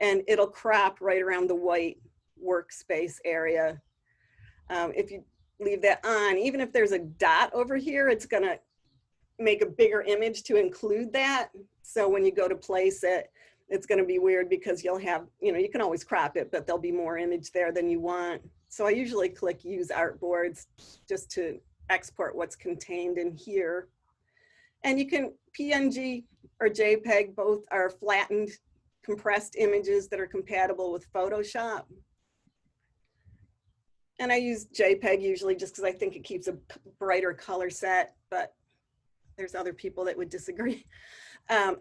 and it'll crop right around the white workspace area. If you leave that on, even if there's a dot over here, it's gonna make a bigger image to include that. So when you go to place it, it's gonna be weird because you'll have, you can always crop it, but there'll be more image there than you want. So I usually click use artboards just to export what's contained in here. And you can PNG or JPEG, both are flattened, compressed images that are compatible with Photoshop. And I use JPEG usually just because I think it keeps a brighter color set, but there's other people that would disagree.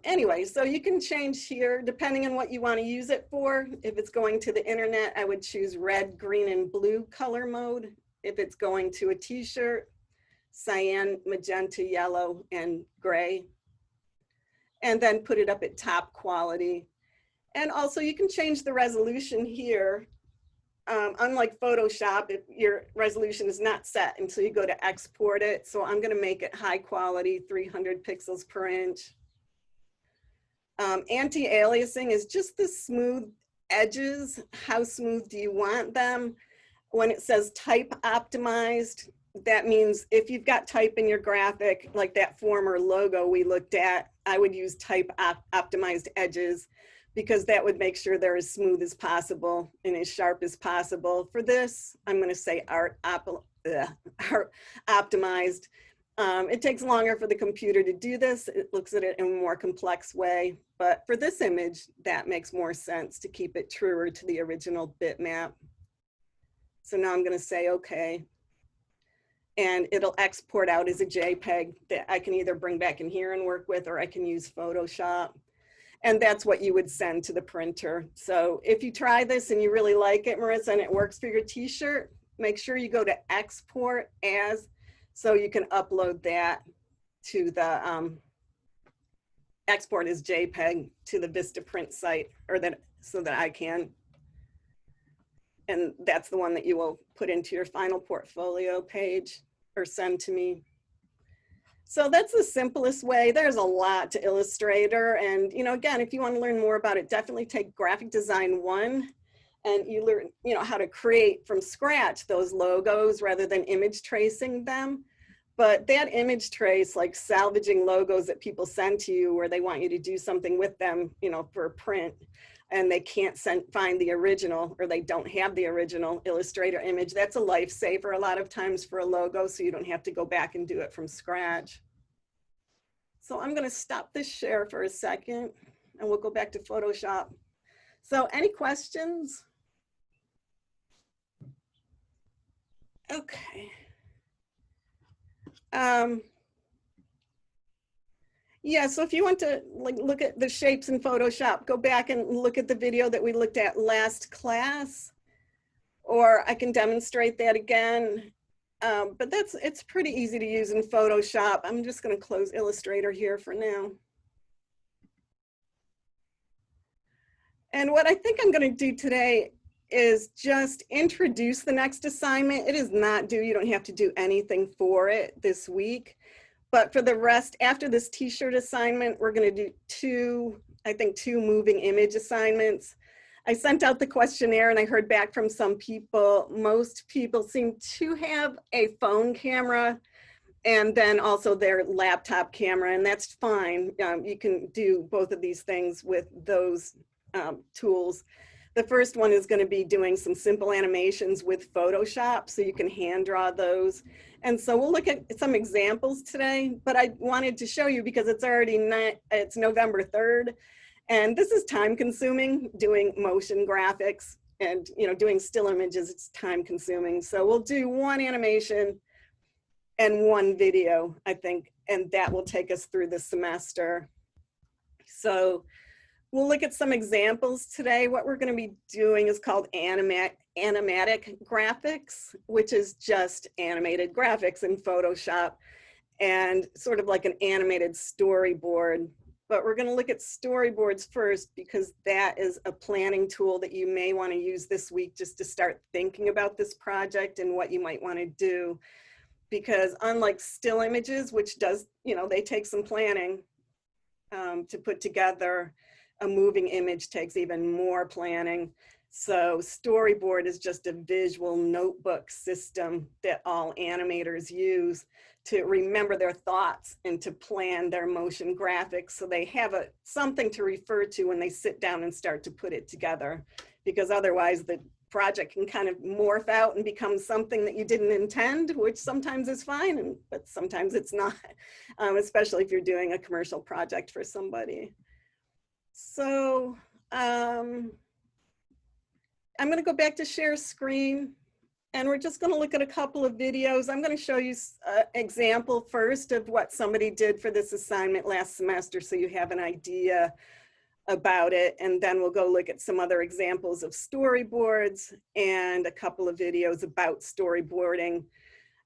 Anyway, so you can change here depending on what you want to use it for. If it's going to the internet, I would choose red, green, and blue color mode. If it's going to a t-shirt, cyan, magenta, yellow, and gray. And then put it up at top quality. And also you can change the resolution here. Unlike Photoshop, if your resolution is not set until you go to export it. So I'm going to make it high quality, 300 pixels per inch. Anti-aliasing is just the smooth edges. How smooth do you want them? When it says type optimized, that means if you've got type in your graphic, like that former logo we looked at, I would use type optimized edges, because that would make sure they're as smooth as possible and as sharp as possible. For this, I'm going to say art optimized. It takes longer for the computer to do this. It looks at it in a more complex way. But for this image, that makes more sense to keep it truer to the original bitmap. So now I'm going to say OK. And it'll export out as a JPEG that I can either bring back in here and work with, or I can use Photoshop. And that's what you would send to the printer. So if you try this and you really like it, Marissa, and it works for your t-shirt, make sure you go to export as, so you can upload that to the export as JPEG to the Vistaprint site, or that, so that I can. And that's the one that you will put into your final portfolio page or send to me. So that's the simplest way. There's a lot to Illustrator. And, again, if you want to learn more about it, definitely take Graphic Design 1, and you learn, how to create from scratch those logos rather than image tracing them. But that image trace, like salvaging logos that people send to you where they want you to do something with them, for a print, and they can't find the original, or they don't have the original Illustrator image, that's a lifesaver a lot of times for a logo, so you don't have to go back and do it from scratch. So I'm going to stop this share for a second, and we'll go back to Photoshop. So any questions? Okay. Yeah, so if you want to like look at the shapes in Photoshop, go back and look at the video that we looked at last class, or I can demonstrate that again. But it's pretty easy to use in Photoshop. I'm just going to close Illustrator here for now. And what I think I'm going to do today is just introduce the next assignment. It is not due. You don't have to do anything for it this week. But for the rest, after this t-shirt assignment, we're going to do two moving image assignments. I sent out the questionnaire and I heard back from some people. Most people seem to have a phone camera and then also their laptop camera, and that's fine. You can do both of these things with those tools. The first one is going to be doing some simple animations with Photoshop, so you can hand draw those. And so we'll look at some examples today, but I wanted to show you because it's already it's November 3rd, and this is time consuming doing motion graphics and doing still images. It's time consuming. So we'll do one animation and one video, I think, and that will take us through the semester. So we'll look at some examples today. What we're going to be doing is called animatic graphics, which is just animated graphics in Photoshop and sort of like an animated storyboard. But we're going to look at storyboards first because that is a planning tool that you may want to use this week just to start thinking about this project and what you might want to do. Because unlike still images, which does, they take some planning to put together, a moving image takes even more planning. So storyboard is just a visual notebook system that all animators use to remember their thoughts and to plan their motion graphics so they have something to refer to when they sit down and start to put it together, because otherwise the project can kind of morph out and become something that you didn't intend, which sometimes is fine, but sometimes it's not, especially if you're doing a commercial project for somebody. So I'm going to go back to share screen, and we're just going to look at a couple of videos. I'm going to show you an example first of what somebody did for this assignment last semester so you have an idea about it, and then we'll go look at some other examples of storyboards and a couple of videos about storyboarding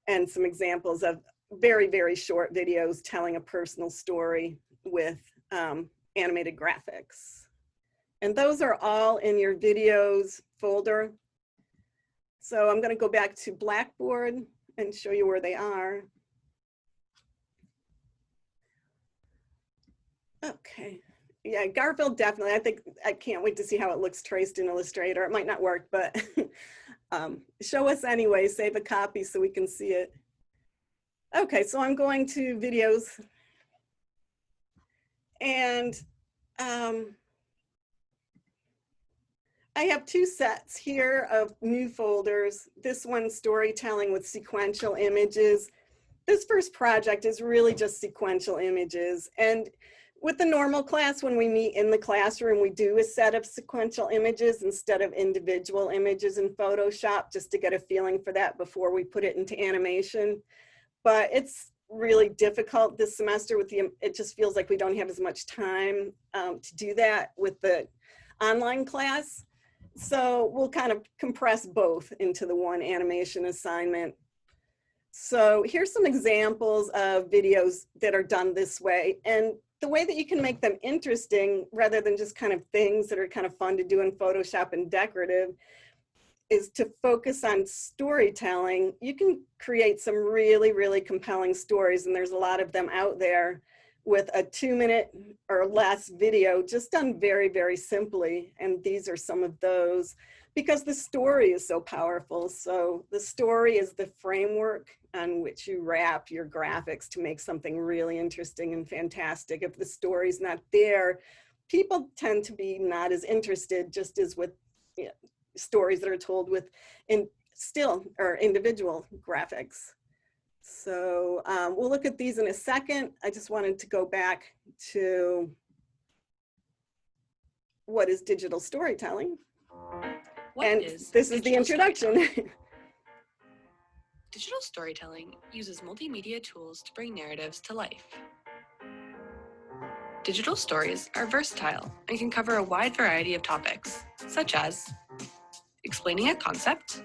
and some examples of very, very short videos telling a personal story with animated graphics. And those are all in your videos folder. So I'm going to go back to Blackboard and show you where they are. Okay. Yeah, Garfield definitely. I can't wait to see how it looks traced in Illustrator. It might not work, but show us anyway. Save a copy so we can see it. Okay, so I'm going to videos. And I have two sets here of new folders. This one, storytelling with sequential images. This first project is really just sequential images. And with the normal class, when we meet in the classroom, we do a set of sequential images instead of individual images in Photoshop, just to get a feeling for that before we put it into animation. But it's really difficult this semester it just feels like we don't have as much time to do that with the online class. So we'll kind of compress both into the one animation assignment. So here's some examples of videos that are done this way. And the way that you can make them interesting, rather than just kind of things that are kind of fun to do in Photoshop and decorative, is to focus on storytelling. You can create some really, really compelling stories, and there's a lot of them out there, with a 2-minute or less video just done very, very simply. And these are some of those, because the story is so powerful. So the story is the framework on which you wrap your graphics to make something really interesting and fantastic. If the story's not there, people tend to be not as interested, just as with stories that are told with still or individual graphics. So we'll look at these in a second. I just wanted to go back to what is digital storytelling. This is the introduction. Digital storytelling uses multimedia tools to bring narratives to life. Digital stories are versatile and can cover a wide variety of topics, such as explaining a concept,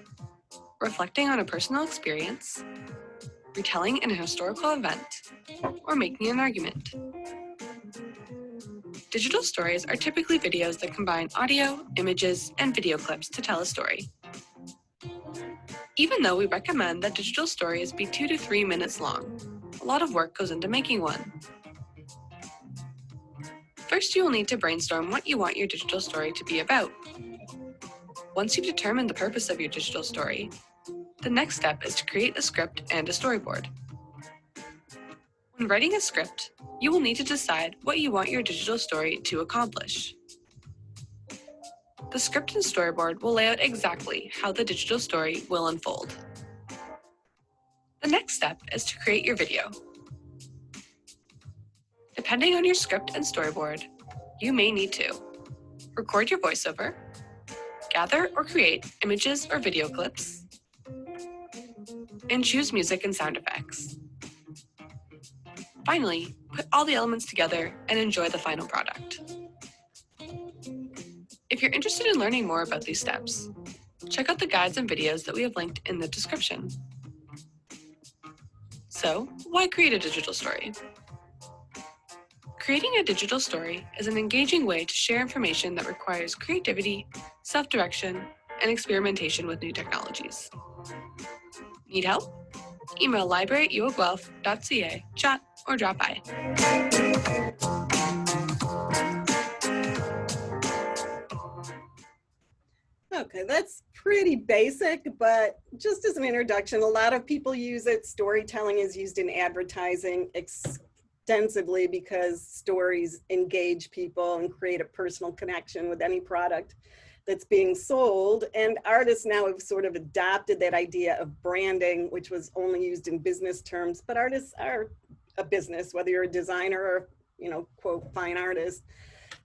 reflecting on a personal experience, retelling an historical event, or making an argument. Digital stories are typically videos that combine audio, images, and video clips to tell a story. Even though we recommend that digital stories be 2 to 3 minutes long, a lot of work goes into making one. First, you will need to brainstorm what you want your digital story to be about. Once you've determined the purpose of your digital story, the next step is to create a script and a storyboard. When writing a script, you will need to decide what you want your digital story to accomplish. The script and storyboard will lay out exactly how the digital story will unfold. The next step is to create your video. Depending on your script and storyboard, you may need to record your voiceover, gather or create images or video clips, and choose music and sound effects. Finally, put all the elements together and enjoy the final product. If you're interested in learning more about these steps, check out the guides and videos that we have linked in the description. So, why create a digital story? Creating a digital story is an engaging way to share information that requires creativity, self-direction, and experimentation with new technologies. Need help? Email library@uofguelph.ca, chat, or drop by. Okay, that's pretty basic, but just as an introduction, a lot of people use it. Storytelling is used in advertising extensively because stories engage people and create a personal connection with any product that's being sold. And artists now have sort of adopted that idea of branding, which was only used in business terms, but artists are a business, whether you're a designer or, quote, fine artist.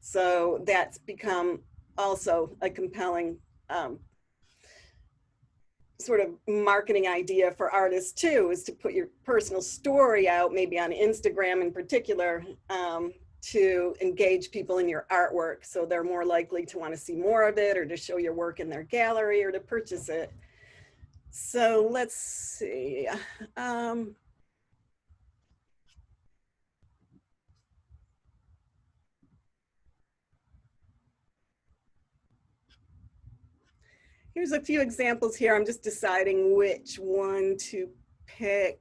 So that's become also a compelling sort of marketing idea for artists too, is to put your personal story out, maybe on Instagram in particular, to engage people in your artwork. So they're more likely to want to see more of it or to show your work in their gallery or to purchase it. So let's see. Here's a few examples here. I'm just deciding which one to pick.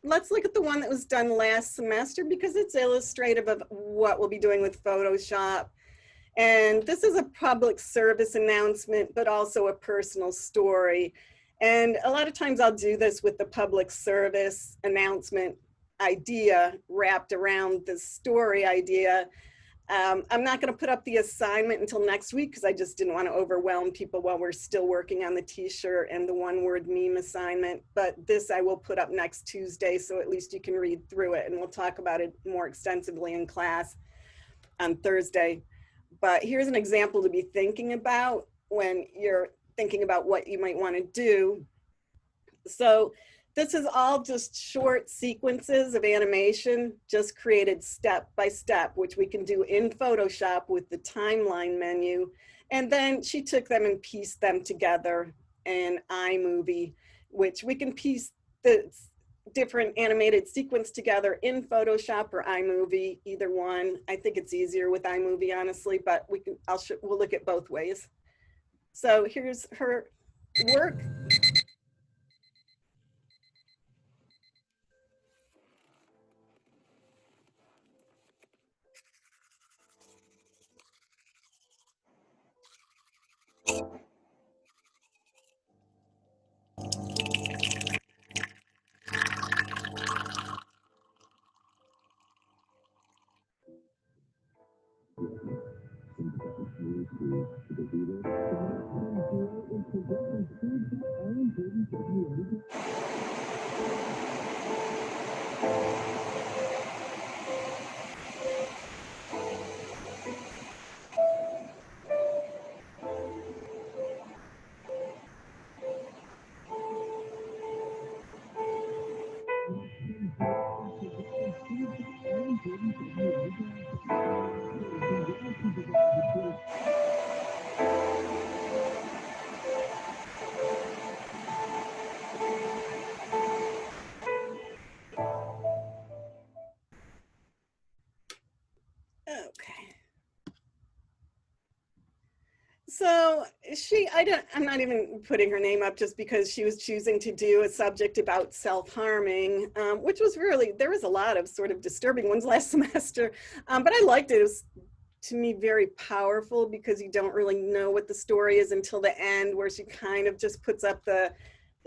Let's look at the one that was done last semester because it's illustrative of what we'll be doing with Photoshop. And this is a public service announcement, but also a personal story. And a lot of times I'll do this with the public service announcement idea wrapped around the story idea. I'm not going to put up the assignment until next week because I just didn't want to overwhelm people while we're still working on the t-shirt and the one-word meme assignment. But this I will put up next Tuesday, so at least you can read through it, and we'll talk about it more extensively in class on Thursday. But here's an example to be thinking about when you're thinking about what you might want to do. So this is all just short sequences of animation, just created step by step, which we can do in Photoshop with the timeline menu. And then she took them and pieced them together in iMovie, which we can piece the different animated sequence together in Photoshop or iMovie, either one. I think it's easier with iMovie, honestly, but we'll look at both ways. So here's her work. I'm not even putting her name up just because she was choosing to do a subject about self-harming, which was really, there was a lot of sort of disturbing ones last semester, but I liked it. It was, to me, very powerful because you don't really know what the story is until the end, where she kind of just puts up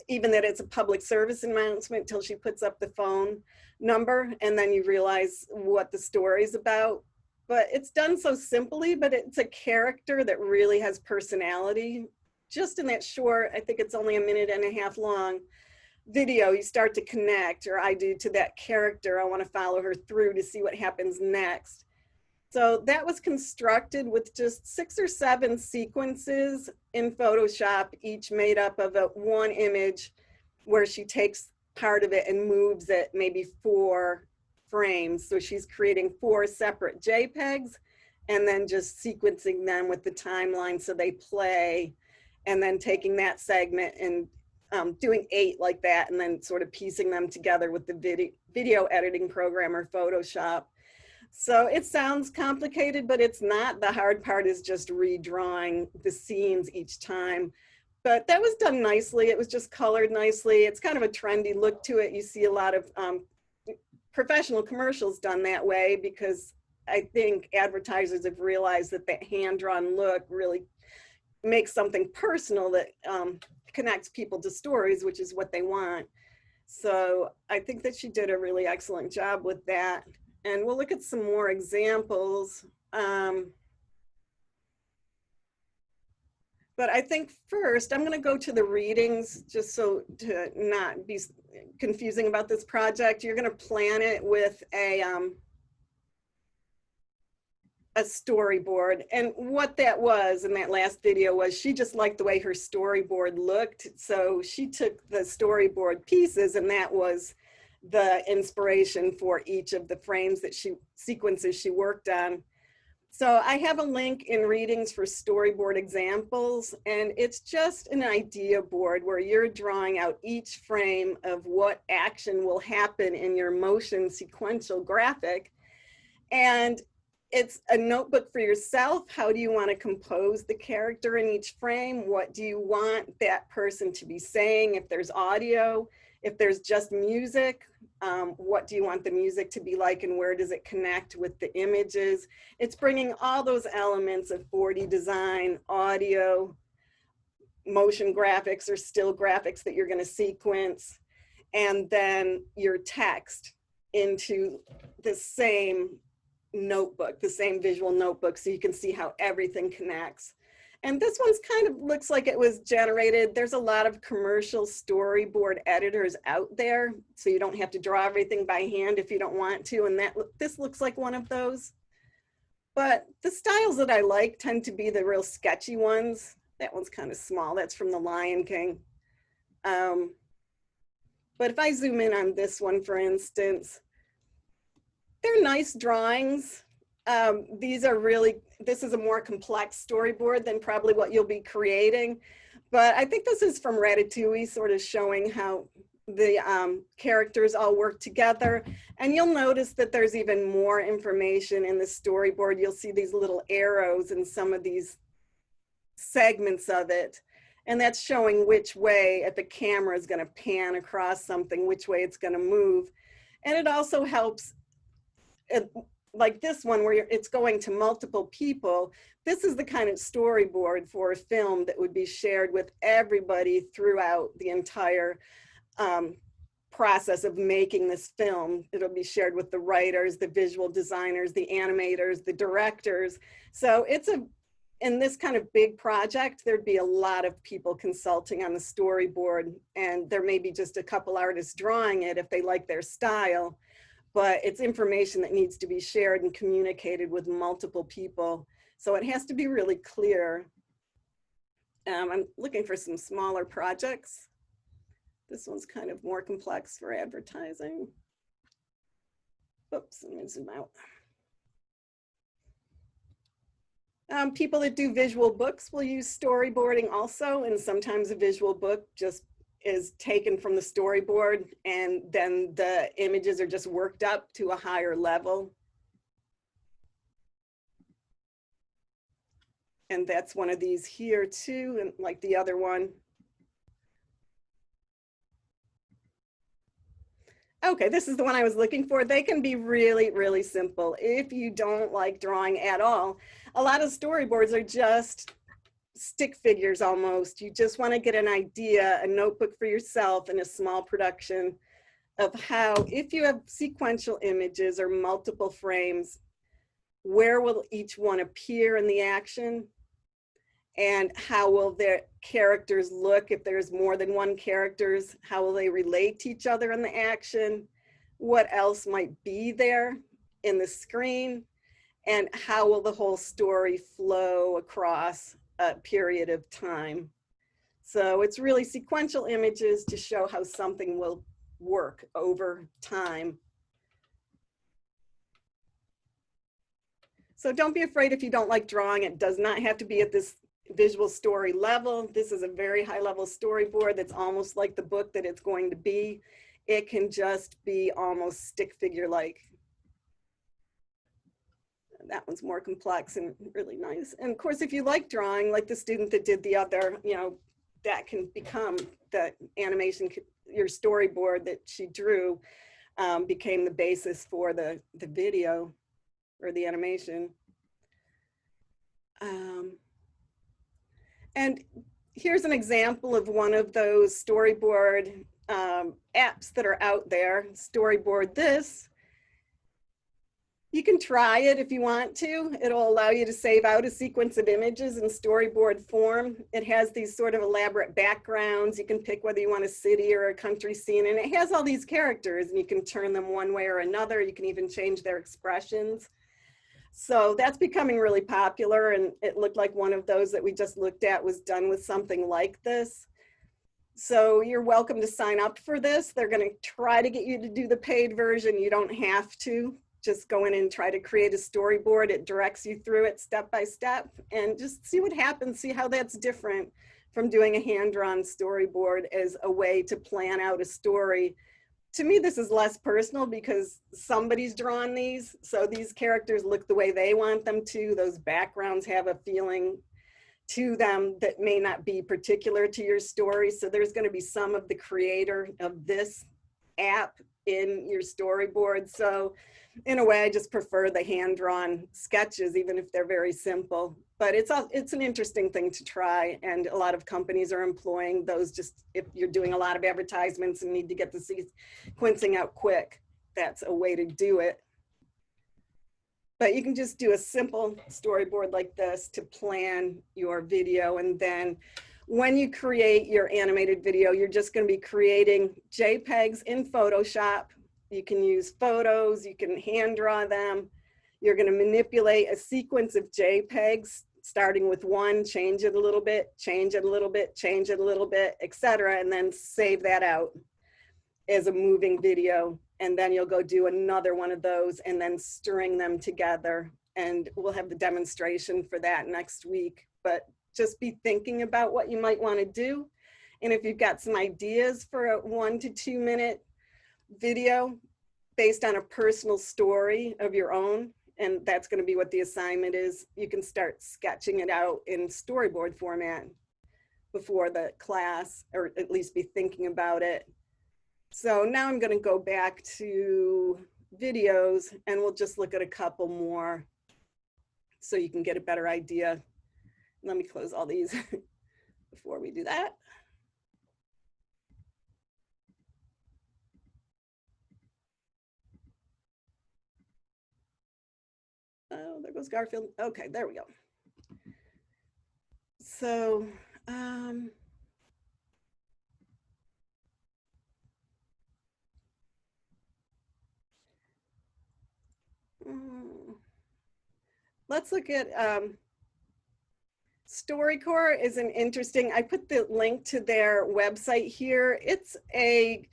even that it's a public service announcement, till she puts up the phone number, and then you realize what the story's about. But it's done so simply, but it's a character that really has personality. Just in that short, I think it's only 1.5 minutes long video, you start to connect, or I do, to that character. I want to follow her through to see what happens next. So that was constructed with just 6 or 7 sequences in Photoshop, each made up of one image where she takes part of it and moves it maybe 4 frames. So she's creating 4 separate JPEGs and then just sequencing them with the timeline so they play, and then taking that segment and doing 8 like that, and then sort of piecing them together with the video editing program or Photoshop. So it sounds complicated, but it's not. The hard part is just redrawing the scenes each time. But that was done nicely. It was just colored nicely. It's kind of a trendy look to it. You see a lot of professional commercials done that way, because I think advertisers have realized that that hand-drawn look really makes something personal that connects people to stories, which is what they want. So I think that she did a really excellent job with that. And we'll look at some more examples. But I think first I'm going to go to the readings, just so to not be confusing about this project. You're going to plan it with a storyboard. And what that was in that last video was she just liked the way her storyboard looked. So she took the storyboard pieces, and that was the inspiration for each of the frames that sequences she worked on. So I have a link in readings for storyboard examples, and it's just an idea board where you're drawing out each frame of what action will happen in your motion sequential graphic. And it's a notebook for yourself. How do you want to compose the character in each frame? What do you want that person to be saying if there's audio? If there's just music, what do you want the music to be like, and where does it connect with the images? It's bringing all those elements of 4D design, audio, motion graphics or still graphics that you're going to sequence, and then your text into the same notebook, the same visual notebook, so you can see how everything connects. And this one's kind of looks like it was generated. There's a lot of commercial storyboard editors out there, so you don't have to draw everything by hand if you don't want to. And this looks like one of those. But the styles that I like tend to be the real sketchy ones. That one's kind of small. That's from The Lion King. But if I zoom in on this one, for instance, they're nice drawings. This is a more complex storyboard than probably what you'll be creating. But I think this is from Ratatouille, sort of showing how the characters all work together. And you'll notice that there's even more information in the storyboard. You'll see these little arrows in some of these segments of it. And that's showing which way, if the camera is going to pan across something, which way it's going to move. And it also helps, like this one where it's going to multiple people. This is the kind of storyboard for a film that would be shared with everybody throughout the entire process of making this film. It'll be shared with the writers, the visual designers, the animators, the directors. So in this kind of big project, there'd be a lot of people consulting on the storyboard, and there may be just a couple artists drawing it if they like their style. But it's information that needs to be shared and communicated with multiple people. So it has to be really clear. I'm looking for some smaller projects. This one's kind of more complex for advertising. Oops, let me zoom out. People that do visual books will use storyboarding also, and sometimes a visual book just is taken from the storyboard, and then the images are just worked up to a higher level. And that's one of these here too, and like the other one. Okay, this is the one I was looking for. They can be really, really simple. If you don't like drawing at all, a lot of storyboards are just stick figures almost. You just want to get an idea, a notebook for yourself in a small production of how, if you have sequential images or multiple frames, where will each one appear in the action? And how will their characters look if there's more than one characters? How will they relate to each other in the action? What else might be there in the screen? And how will the whole story flow across a period of time? So it's really sequential images to show how something will work over time. So don't be afraid if you don't like drawing. It does not have to be at this visual story level. This is a very high level storyboard that's almost like the book that it's going to be. It can just be almost stick figure like. That one's more complex and really nice. And of course, if you like drawing, like the student that did the other, you know, that can become the animation, your storyboard that she drew became the basis for the video or the animation. And here's an example of one of those storyboard apps that are out there. Storyboard this. You can try it if you want to. It'll allow you to save out a sequence of images in storyboard form. It has these sort of elaborate backgrounds. You can pick whether you want a city or a country scene, and it has all these characters, and you can turn them one way or another. You can even change their expressions. So that's becoming really popular, and it looked like one of those that we just looked at was done with something like this. So you're welcome to sign up for this. They're going to try to get you to do the paid version. You don't have to. Just go in and try to create a storyboard. It directs you through it step by step and just see what happens, see how that's different from doing a hand-drawn storyboard as a way to plan out a story. To me, this is less personal because somebody's drawn these. So these characters look the way they want them to. Those backgrounds have a feeling to them that may not be particular to your story. So there's going to be some of the creator of this app in your storyboard. So in a way, I just prefer the hand-drawn sketches, even if they're very simple. But it's an interesting thing to try, and a lot of companies are employing those. Just if you're doing a lot of advertisements and need to get the sequencing out quick, that's a way to do it. But you can just do a simple storyboard like this to plan your video, and then when you create your animated video, you're just going to be creating JPEGs in Photoshop. You can use photos, you can hand draw them. You're going to manipulate a sequence of JPEGs, starting with one, change it a little bit, change it a little bit, change it a little bit, etc., and then save that out as a moving video. And then you'll go do another one of those and then string them together. And we'll have the demonstration for that next week. But just be thinking about what you might want to do. And if you've got some ideas for a 1 to 2 minute video based on a personal story of your own, and that's going to be what the assignment is, you can start sketching it out in storyboard format before the class, or at least be thinking about it. So now I'm going to go back to videos and we'll just look at a couple more so you can get a better idea. Let me close all these before we do that. Oh, there goes Garfield. Okay, there we go. So, let's look at StoryCorps is an interesting, I put the link to their website here. It's a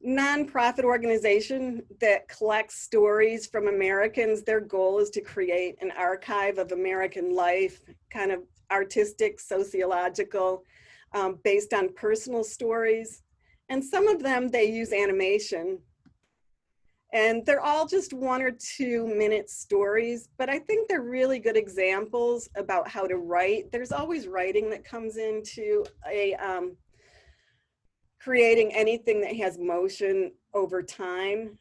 nonprofit organization that collects stories from Americans. Their goal is to create an archive of American life, kind of artistic, sociological, based on personal stories. And some of them, they use animation. And they're all just 1 or 2 minute stories, but I think they're really good examples about how to write. There's always writing that comes into creating anything that has motion over time,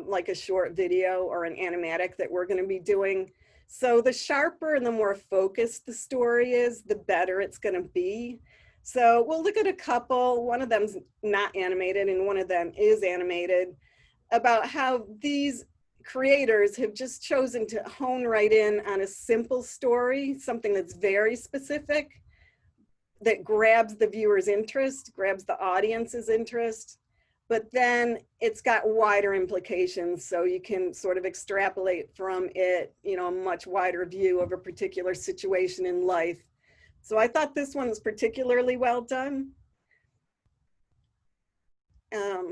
like a short video or an animatic that we're going to be doing. So the sharper and the more focused the story is, the better it's going to be. So we'll look at a couple. One of them's not animated and one of them is animated, about how these creators have just chosen to hone right in on a simple story, something that's very specific, that grabs the viewer's interest, grabs the audience's interest, but then it's got wider implications. So you can sort of extrapolate from it, you know, a much wider view of a particular situation in life. So I thought this one was particularly well done. Okay.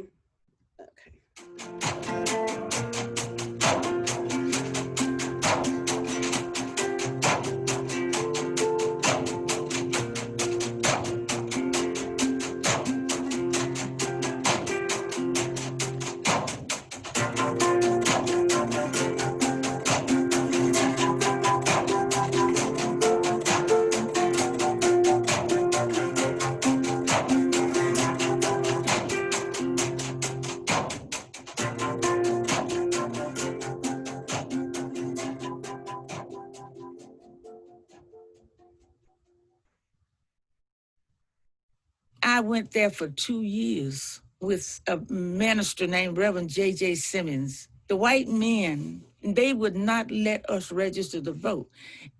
I went there for 2 years with a minister named Reverend J.J. Simmons. The white men, they would not let us register to vote.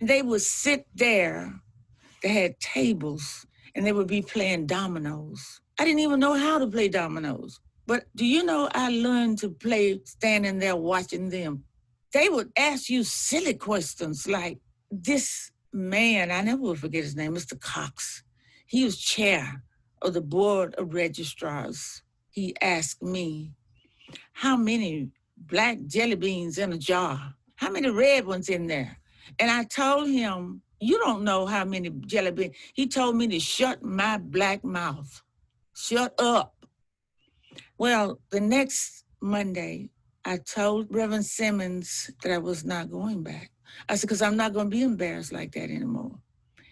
They would sit there, they had tables, and they would be playing dominoes. I didn't even know how to play dominoes. But do you know I learned to play standing there watching them? They would ask you silly questions like this man, I never will forget his name, Mr. Cox. He was chair of the board of registrars. He asked me, how many black jelly beans in a jar? How many red ones in there? And I told him, you don't know how many jelly beans. He told me to shut my black mouth. Shut up. Well, the next Monday, I told Reverend Simmons that I was not going back. I said, because I'm not going to be embarrassed like that anymore.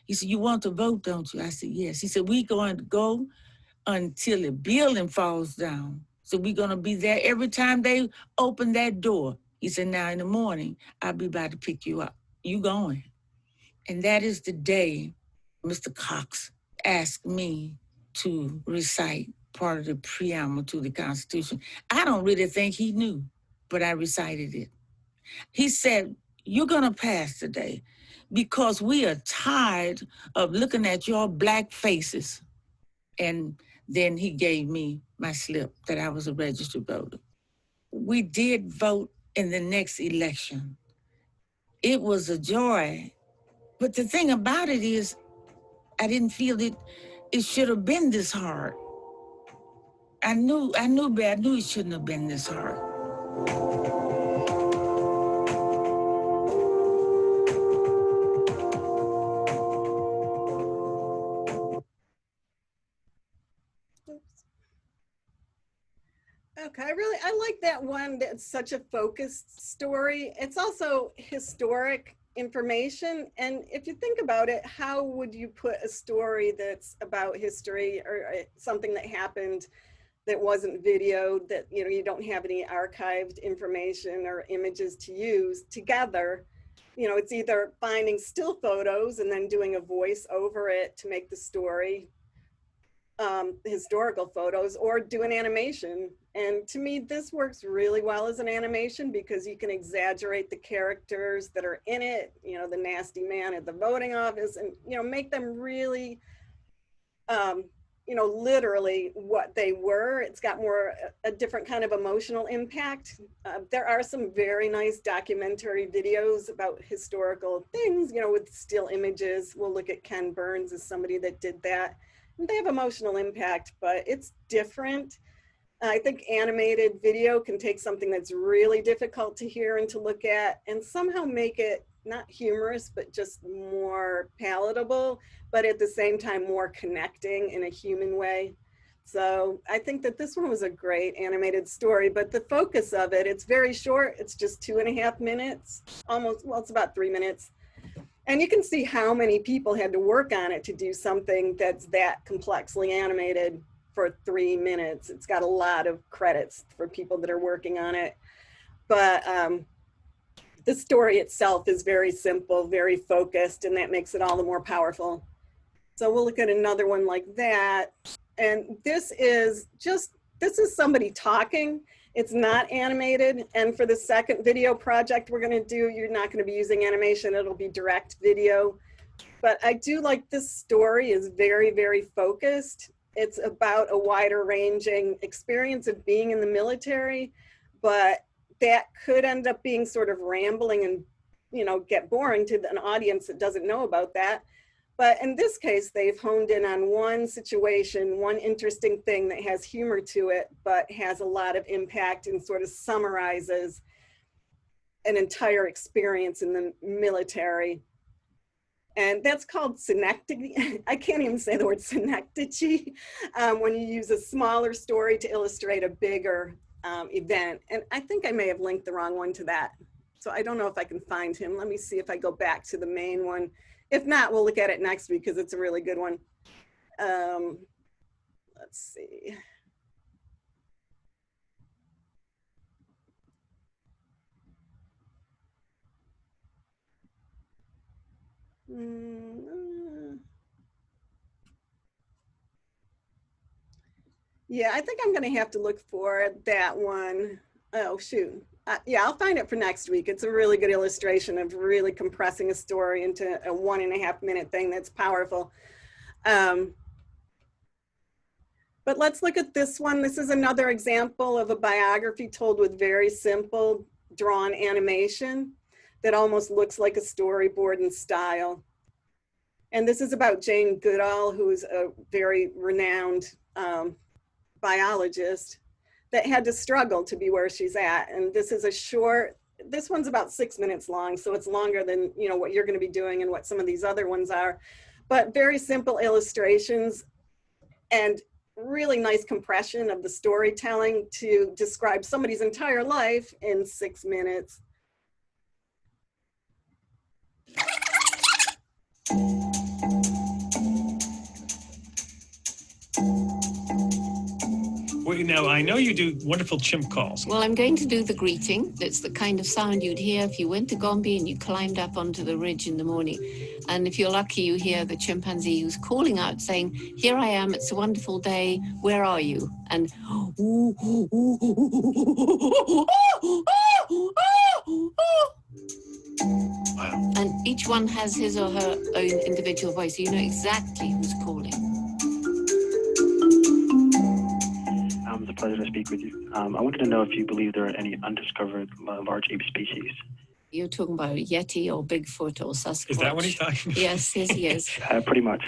He said, you want to vote, don't you? I said, yes. He said, we're going to go until the building falls down. So we're going to be there every time they open that door. He said, now in the morning, I'll be by to pick you up. You going? And that is the day Mr. Cox asked me to recite part of the preamble to the Constitution. I don't really think he knew, but I recited it. He said, you're going to pass today because we are tired of looking at your black faces. And then he gave me my slip that I was a registered voter. We did vote in the next election. It was a joy. But the thing about it is, I didn't feel it should have been this hard. I knew it shouldn't have been this hard. Okay, I like that one. That's such a focused story. It's also historic information. And if you think about it, how would you put a story that's about history or something that happened that wasn't videoed, that, you know, you don't have any archived information or images to use together? You know, it's either finding still photos and then doing a voice over it to make the story, historical photos, or do an animation. And to me, this works really well as an animation because you can exaggerate the characters that are in it, you know, the nasty man at the voting office, and, you know, make them really, you know, literally what they were. It's got more, a different kind of emotional impact. There are some very nice documentary videos about historical things, you know, with still images. We'll look at Ken Burns as somebody that did that. They have emotional impact, but it's different. I think animated video can take something that's really difficult to hear and to look at and somehow make it not humorous, but just more palatable, but at the same time more connecting in a human way. So I think that this one was a great animated story, but the focus of it, it's very short. It's just 2.5 minutes, almost, well, it's about 3 minutes. And you can see how many people had to work on it to do something that's that complexly animated for 3 minutes. It's got a lot of credits for people that are working on it. But the story itself is very simple, very focused, and that makes it all the more powerful. So we'll look at another one like that. And this is somebody talking. It's not animated. And for the second video project we're gonna do, you're not gonna be using animation, it'll be direct video. But I do like this story is very, very focused. It's about a wider ranging experience of being in the military, but that could end up being sort of rambling and, you know, get boring to an audience that doesn't know about that. But in this case, they've honed in on one situation, one interesting thing that has humor to it, but has a lot of impact and sort of summarizes an entire experience in the military. And that's called synecdoche. I can't even say the word synecdoche when you use a smaller story to illustrate a bigger event. And I think I may have linked the wrong one to that. So I don't know if I can find him. Let me see if I go back to the main one. If not, we'll look at it next week because it's a really good one. Let's see. Yeah, I think I'm going to have to look for that one. Oh, shoot. Yeah, I'll find it for next week. It's a really good illustration of really compressing a story into a 1.5 minute thing that's powerful. But let's look at this one. This is another example of a biography told with very simple drawn animation that almost looks like a storyboard in style. And this is about Jane Goodall, who's a very renowned biologist that had to struggle to be where she's at. And this is a short, this one's about 6 minutes long, so it's longer than, you know, what you're going to be doing and what some of these other ones are, but very simple illustrations and really nice compression of the storytelling to describe somebody's entire life in 6 minutes. Well, now, I know you do wonderful chimp calls. Well, I'm going to do the greeting. That's the kind of sound you'd hear if you went to Gombe and you climbed up onto the ridge in the morning. And if you're lucky, you hear the chimpanzee who's calling out saying, "Here I am, it's a wonderful day, where are you?" And Wow. And each one has his or her own individual voice, so you know exactly who's calling. It's a pleasure to speak with you. I wanted to know if you believe there are any undiscovered large ape species. You're talking about Yeti or Bigfoot or Sasquatch. Is that what he's talking about? Yes, he is. Pretty much.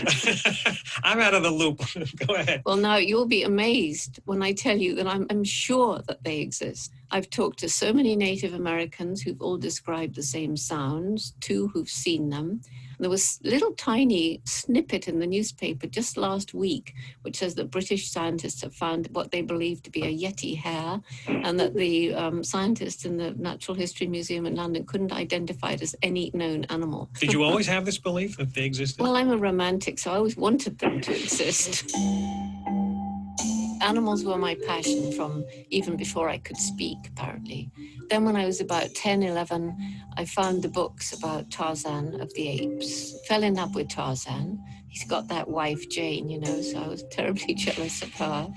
I'm out of the loop. Go ahead. Well, now you'll be amazed when I tell you that I'm sure that they exist. I've talked to so many Native Americans who've all described the same sounds, 2 who've seen them. There was a little tiny snippet in the newspaper just last week, which says that British scientists have found what they believe to be a Yeti hair, and that the scientists in the Natural History Museum in London couldn't identify it as any known animal. Did you always have this belief that they existed? Well, I'm a romantic, so I always wanted them to exist. Animals were my passion from even before I could speak, apparently. Then when I was about 10, 11, I found the books about Tarzan of the Apes. Fell in love with Tarzan. He's got that wife, Jane, you know, so I was terribly jealous of her.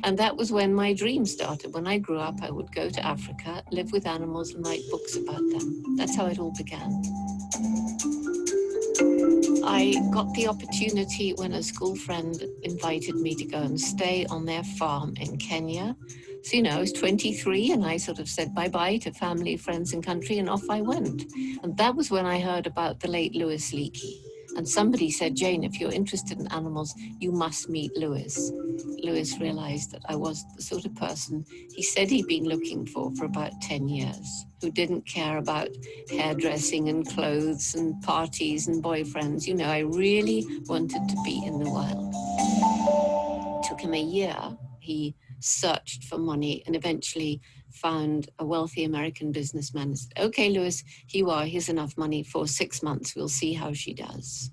And that was when my dream started. When I grew up, I would go to Africa, live with animals, and write books about them. That's how it all began. I got the opportunity when a school friend invited me to go and stay on their farm in Kenya. So, you know, I was 23 and I sort of said bye-bye to family, friends and country, and off I went. And that was when I heard about the late Louis Leakey. And somebody said, "Jane, if you're interested in animals, you must meet Louis." Louis realized that I was the sort of person he said he'd been looking for about 10 years, who didn't care about hairdressing and clothes and parties and boyfriends. You know, I really wanted to be in the wild. Took him a year. He searched for money and eventually found a wealthy American businessman and said, okay, Lewis, here you are, here's enough money for 6 months. We'll see how she does.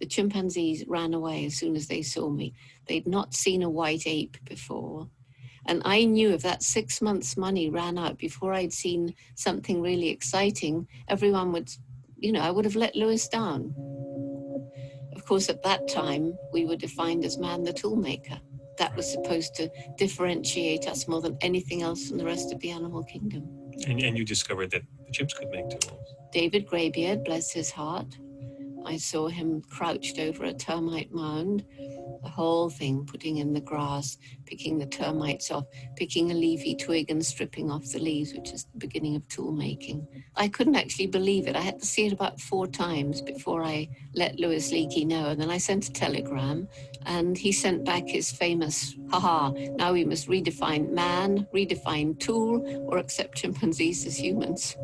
The chimpanzees ran away as soon as they saw me. They'd not seen a white ape before. And I knew if that 6 months' money ran out before I'd seen something really exciting, everyone would, I would have let Lewis down. Of course, at that time, we were defined as man the toolmaker. That was supposed to differentiate us more than anything else from the rest of the animal kingdom. And you discovered that the chimps could make tools. David Greybeard, bless his heart, I saw him crouched over a termite mound, the whole thing, putting in the grass, picking the termites off, picking a leafy twig and stripping off the leaves, which is the beginning of tool making. I couldn't actually believe it. I had to see it about 4 times before I let Louis Leakey know. And then I sent a telegram, and he sent back his famous, haha, now we must redefine man, redefine tool, or accept chimpanzees as humans.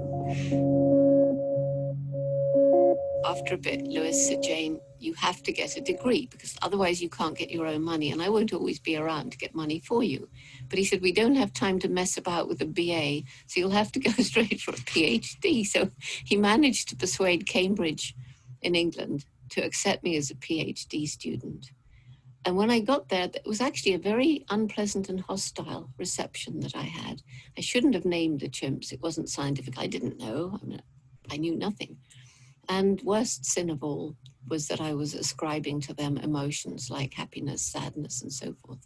After a bit, Lewis said, Jane, you have to get a degree because otherwise you can't get your own money and I won't always be around to get money for you. But he said, we don't have time to mess about with a BA, so you'll have to go straight for a PhD. So he managed to persuade Cambridge in England to accept me as a PhD student. And when I got there, it was actually a very unpleasant and hostile reception that I had. I shouldn't have named the chimps. It wasn't scientific. I didn't know. I knew nothing. And worst sin of all was that I was ascribing to them emotions like happiness, sadness, and so forth.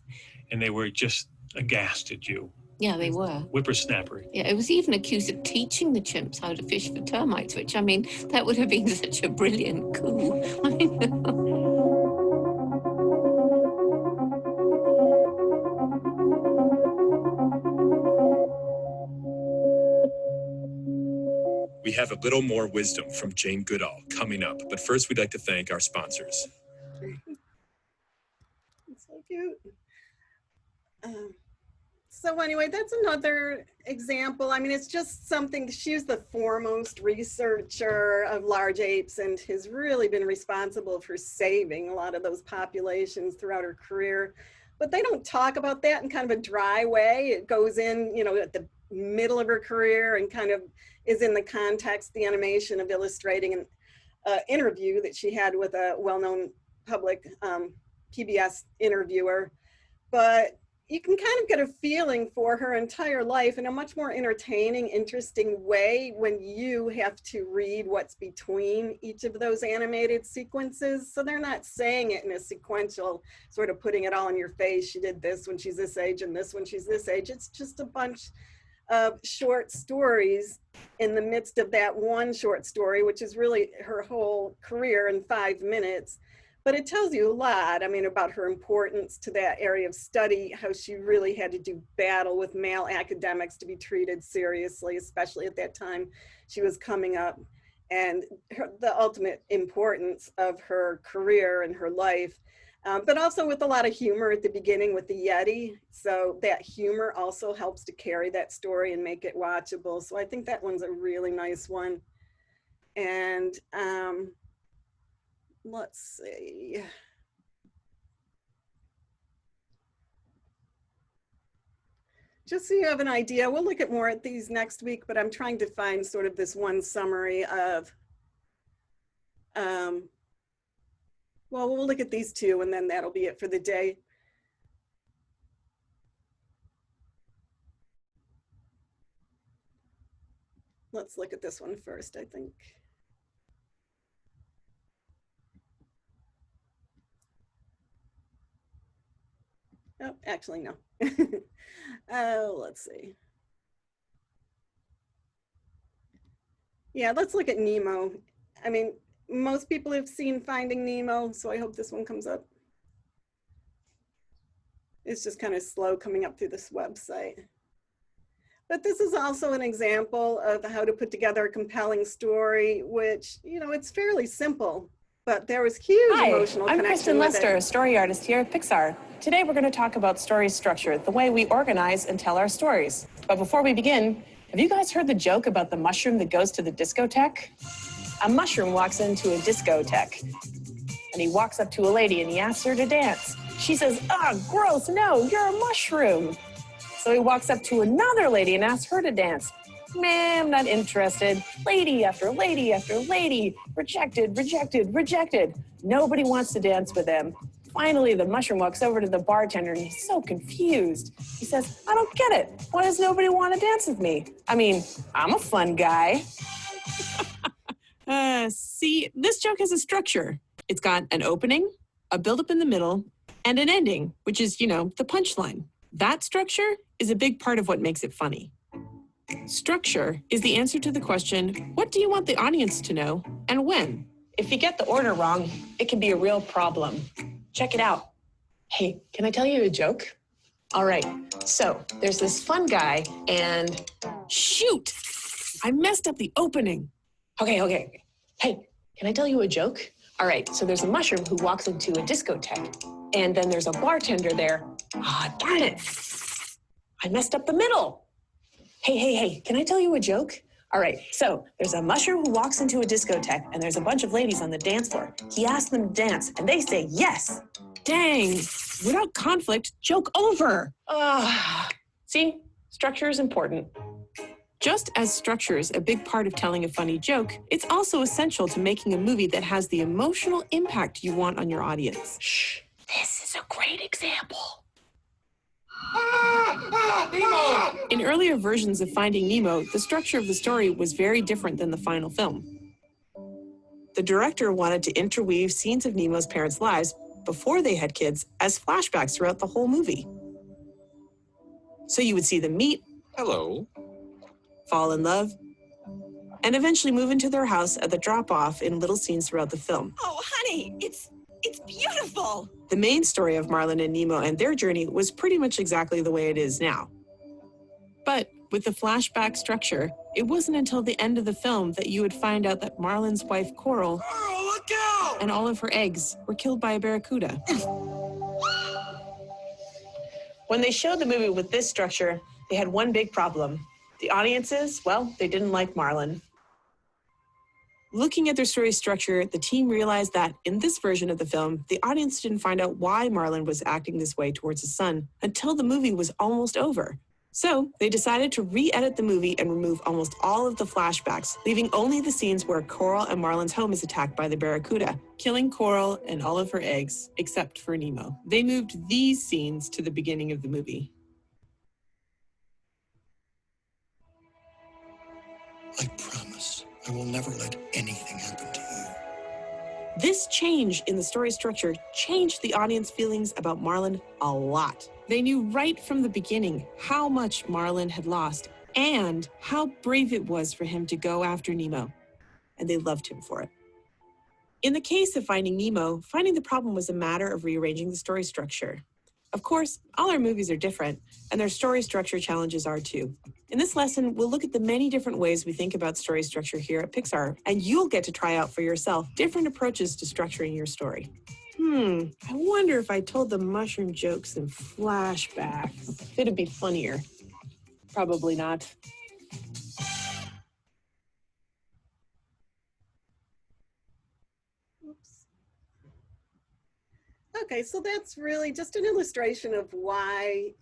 And they were just aghast at you. Yeah, they were. Whippersnappery. Yeah, I was even accused of teaching the chimps how to fish for termites, which, that would have been such a brilliant coup. We have a little more wisdom from Jane Goodall coming up, but first we'd like to thank our sponsors. It's so cute. So anyway, that's another example. It's just something, she's the foremost researcher of large apes and has really been responsible for saving a lot of those populations throughout her career. But they don't talk about that in kind of a dry way. It goes in, at the middle of her career and kind of is in the context, the animation of illustrating an interview that she had with a well-known public PBS interviewer. But you can kind of get a feeling for her entire life in a much more entertaining, interesting way when you have to read what's between each of those animated sequences. So they're not saying it in a sequential, sort of putting it all in your face. She did this when she's this age and this when she's this age. It's just a bunch of short stories in the midst of that one short story, which is really her whole career in 5 minutes. But it tells you a lot, about her importance to that area of study, how she really had to do battle with male academics to be treated seriously, especially at that time she was coming up, and the ultimate importance of her career and her life. But also with a lot of humor at the beginning with the Yeti. So that humor also helps to carry that story and make it watchable. So I think that one's a really nice one. And let's see. Just so you have an idea, we'll look at more at these next week, but I'm trying to find sort of this one summary of, well, we'll look at these two and then that'll be it for the day. Let's look at this one first, I think. Oh, actually, no. Let's see. Yeah, let's look at Nemo. Most people have seen Finding Nemo, so I hope this one comes up. It's just kind of slow coming up through this website. But this is also an example of how to put together a compelling story, which, it's fairly simple, but there was huge emotional connection. I'm Kristen with Lester, it. story artist here at Pixar. Today we're going to talk about story structure, the way we organize and tell our stories. But before we begin, have you guys heard the joke about the mushroom that goes to the discotheque? A mushroom walks into a discotheque, and he walks up to a lady and he asks her to dance. She says, "Ah, gross, no, you're a mushroom." So he walks up to another lady and asks her to dance. "Ma'am, not interested." Lady after lady after lady. Rejected, rejected, rejected. Nobody wants to dance with him. Finally, the mushroom walks over to the bartender and he's so confused. He says, "I don't get it. Why does nobody want to dance with me? I mean, I'm a fun guy." See, this joke has a structure. It's got an opening, a buildup in the middle, and an ending, which is, the punchline. That structure is a big part of what makes it funny. Structure is the answer to the question, what do you want the audience to know and when? If you get the order wrong, it can be a real problem. Check it out. Hey, can I tell you a joke? All right, so there's this fun guy and Shoot! I messed up the opening. Okay. Hey, can I tell you a joke? All right, so there's a mushroom who walks into a discotheque, and then there's a bartender there. Ah, darn it. I messed up the middle. Hey, can I tell you a joke? All right, so there's a mushroom who walks into a discotheque, and there's a bunch of ladies on the dance floor. He asks them to dance, and they say yes. Dang, without conflict, joke over. See, structure is important. Just as structure is a big part of telling a funny joke, it's also essential to making a movie that has the emotional impact you want on your audience. Shh, this is a great example. Nemo! In earlier versions of Finding Nemo, the structure of the story was very different than the final film. The director wanted to interweave scenes of Nemo's parents' lives before they had kids as flashbacks throughout the whole movie. So you would see them meet, Hello. fall in love, and eventually move into their house at the drop-off in little scenes throughout the film. Oh, honey, it's beautiful. The main story of Marlin and Nemo and their journey was pretty much exactly the way it is now. But with the flashback structure, it wasn't until the end of the film that you would find out that Marlin's wife, Coral, Look out! and all of her eggs were killed by a barracuda. When they showed the movie with this structure, they had one big problem. The audiences, well, they didn't like Marlin. Looking at their story structure, the team realized that in this version of the film, the audience didn't find out why Marlin was acting this way towards his son until the movie was almost over. So they decided to re-edit the movie and remove almost all of the flashbacks, leaving only the scenes where Coral and Marlin's home is attacked by the barracuda, killing Coral and all of her eggs, except for Nemo. They moved these scenes to the beginning of the movie. I promise I will never let anything happen to you. This change in the story structure changed the audience feelings about Marlin a lot. They knew right from the beginning how much Marlin had lost and how brave it was for him to go after Nemo, and they loved him for it. In the case of Finding Nemo, finding the problem was a matter of rearranging the story structure. Of course, all our movies are different, and their story structure challenges are too. In this lesson, we'll look at the many different ways we think about story structure here at Pixar, and you'll get to try out for yourself different approaches to structuring your story. I wonder if I told the mushroom jokes in flashbacks, if it'd be funnier. Probably not. Okay, so that's really just an illustration of why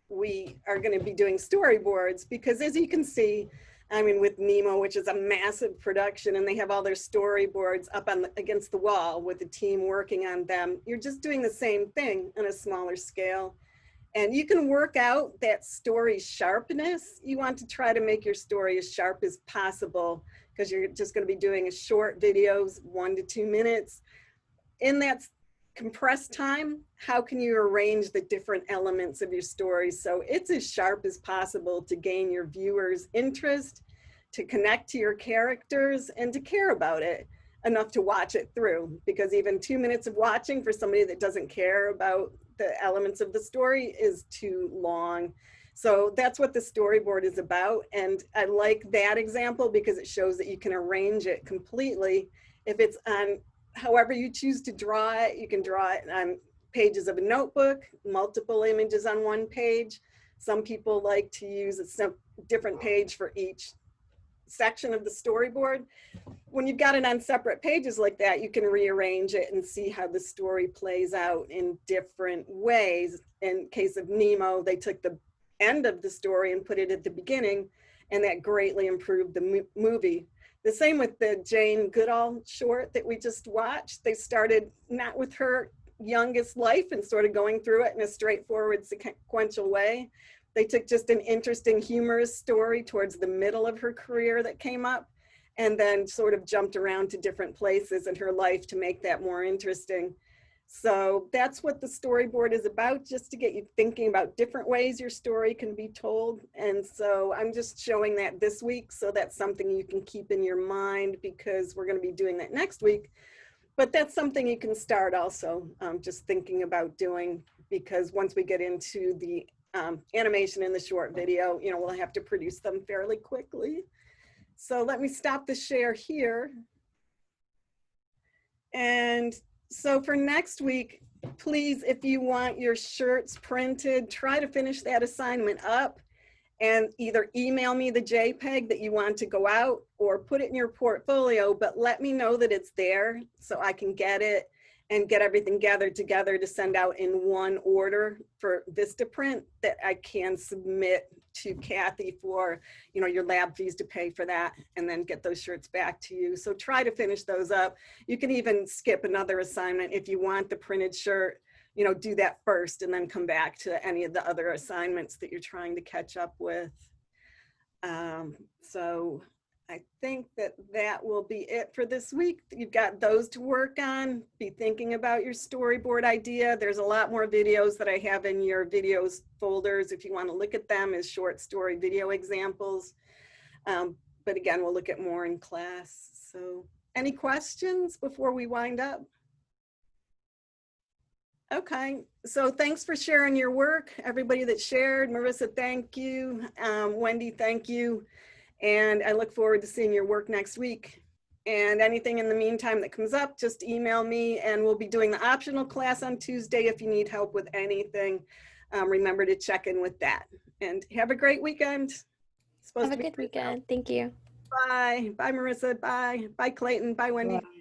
we are going to be doing storyboards, because as you can see, I mean, with Nemo, which is a massive production, and they have all their storyboards up on against the wall with the team working on them. You're just doing the same thing on a smaller scale. And you can work out that story sharpness. You want to try to make your story as sharp as possible, because you're just going to be doing a short videos, 1 to 2 minutes. In that compressed time, how can you arrange the different elements of your story so it's as sharp as possible to gain your viewers' interest, to connect to your characters, and to care about it enough to watch it through? Because even 2 minutes of watching for somebody that doesn't care about the elements of the story is too long. So that's what the storyboard is about. And I like that example because it shows that you can arrange it completely. If it's on however you choose to draw it, you can draw it on pages of a notebook, multiple images on one page. Some people like to use a different page for each section of the storyboard. When you've got it on separate pages like that, you can rearrange it and see how the story plays out in different ways. In case of Nemo, they took the end of the story and put it at the beginning, and that greatly improved the movie. The same with the Jane Goodall short that we just watched. They started not with her youngest life and sort of going through it in a straightforward sequential way. They took just an interesting humorous story towards the middle of her career that came up, and then sort of jumped around to different places in her life to make that more interesting. So that's what the storyboard is about, just to get you thinking about different ways your story can be told. And so I'm just showing that this week, so that's something you can keep in your mind, because we're going to be doing that next week. But that's something you can start also just thinking about doing, because once we get into the animation in the short video, you know, we'll have to produce them fairly quickly. So let me stop the share here. And so for next week, please, if you want your shirts printed, try to finish that assignment up and either email me the JPEG that you want to go out or put it in your portfolio, but let me know that it's there so I can get it and get everything gathered together to send out in one order for Vistaprint that I can submit to Kathy for, you know, your lab fees to pay for that, and then get those shirts back to you. So try to finish those up. You can even skip another assignment if you want the printed shirt, you know, do that first and then come back to any of the other assignments that you're trying to catch up with. So I think that that will be it for this week. You've got those to work on. Be thinking about your storyboard idea. There's a lot more videos that I have in your videos folders if you want to look at them as short story video examples. But again, we'll look at more in class. So any questions before we wind up? Okay, so thanks for sharing your work. Everybody that shared, Marissa, thank you. Wendy, thank you. And I look forward to seeing your work next week. And anything in the meantime that comes up, just email me, and we'll be doing the optional class on Tuesday if you need help with anything. Remember to check in with that. And have a great weekend. Have a good weekend. Thank you. Bye. Bye, Marissa. Bye. Bye, Clayton. Bye, Wendy. Bye.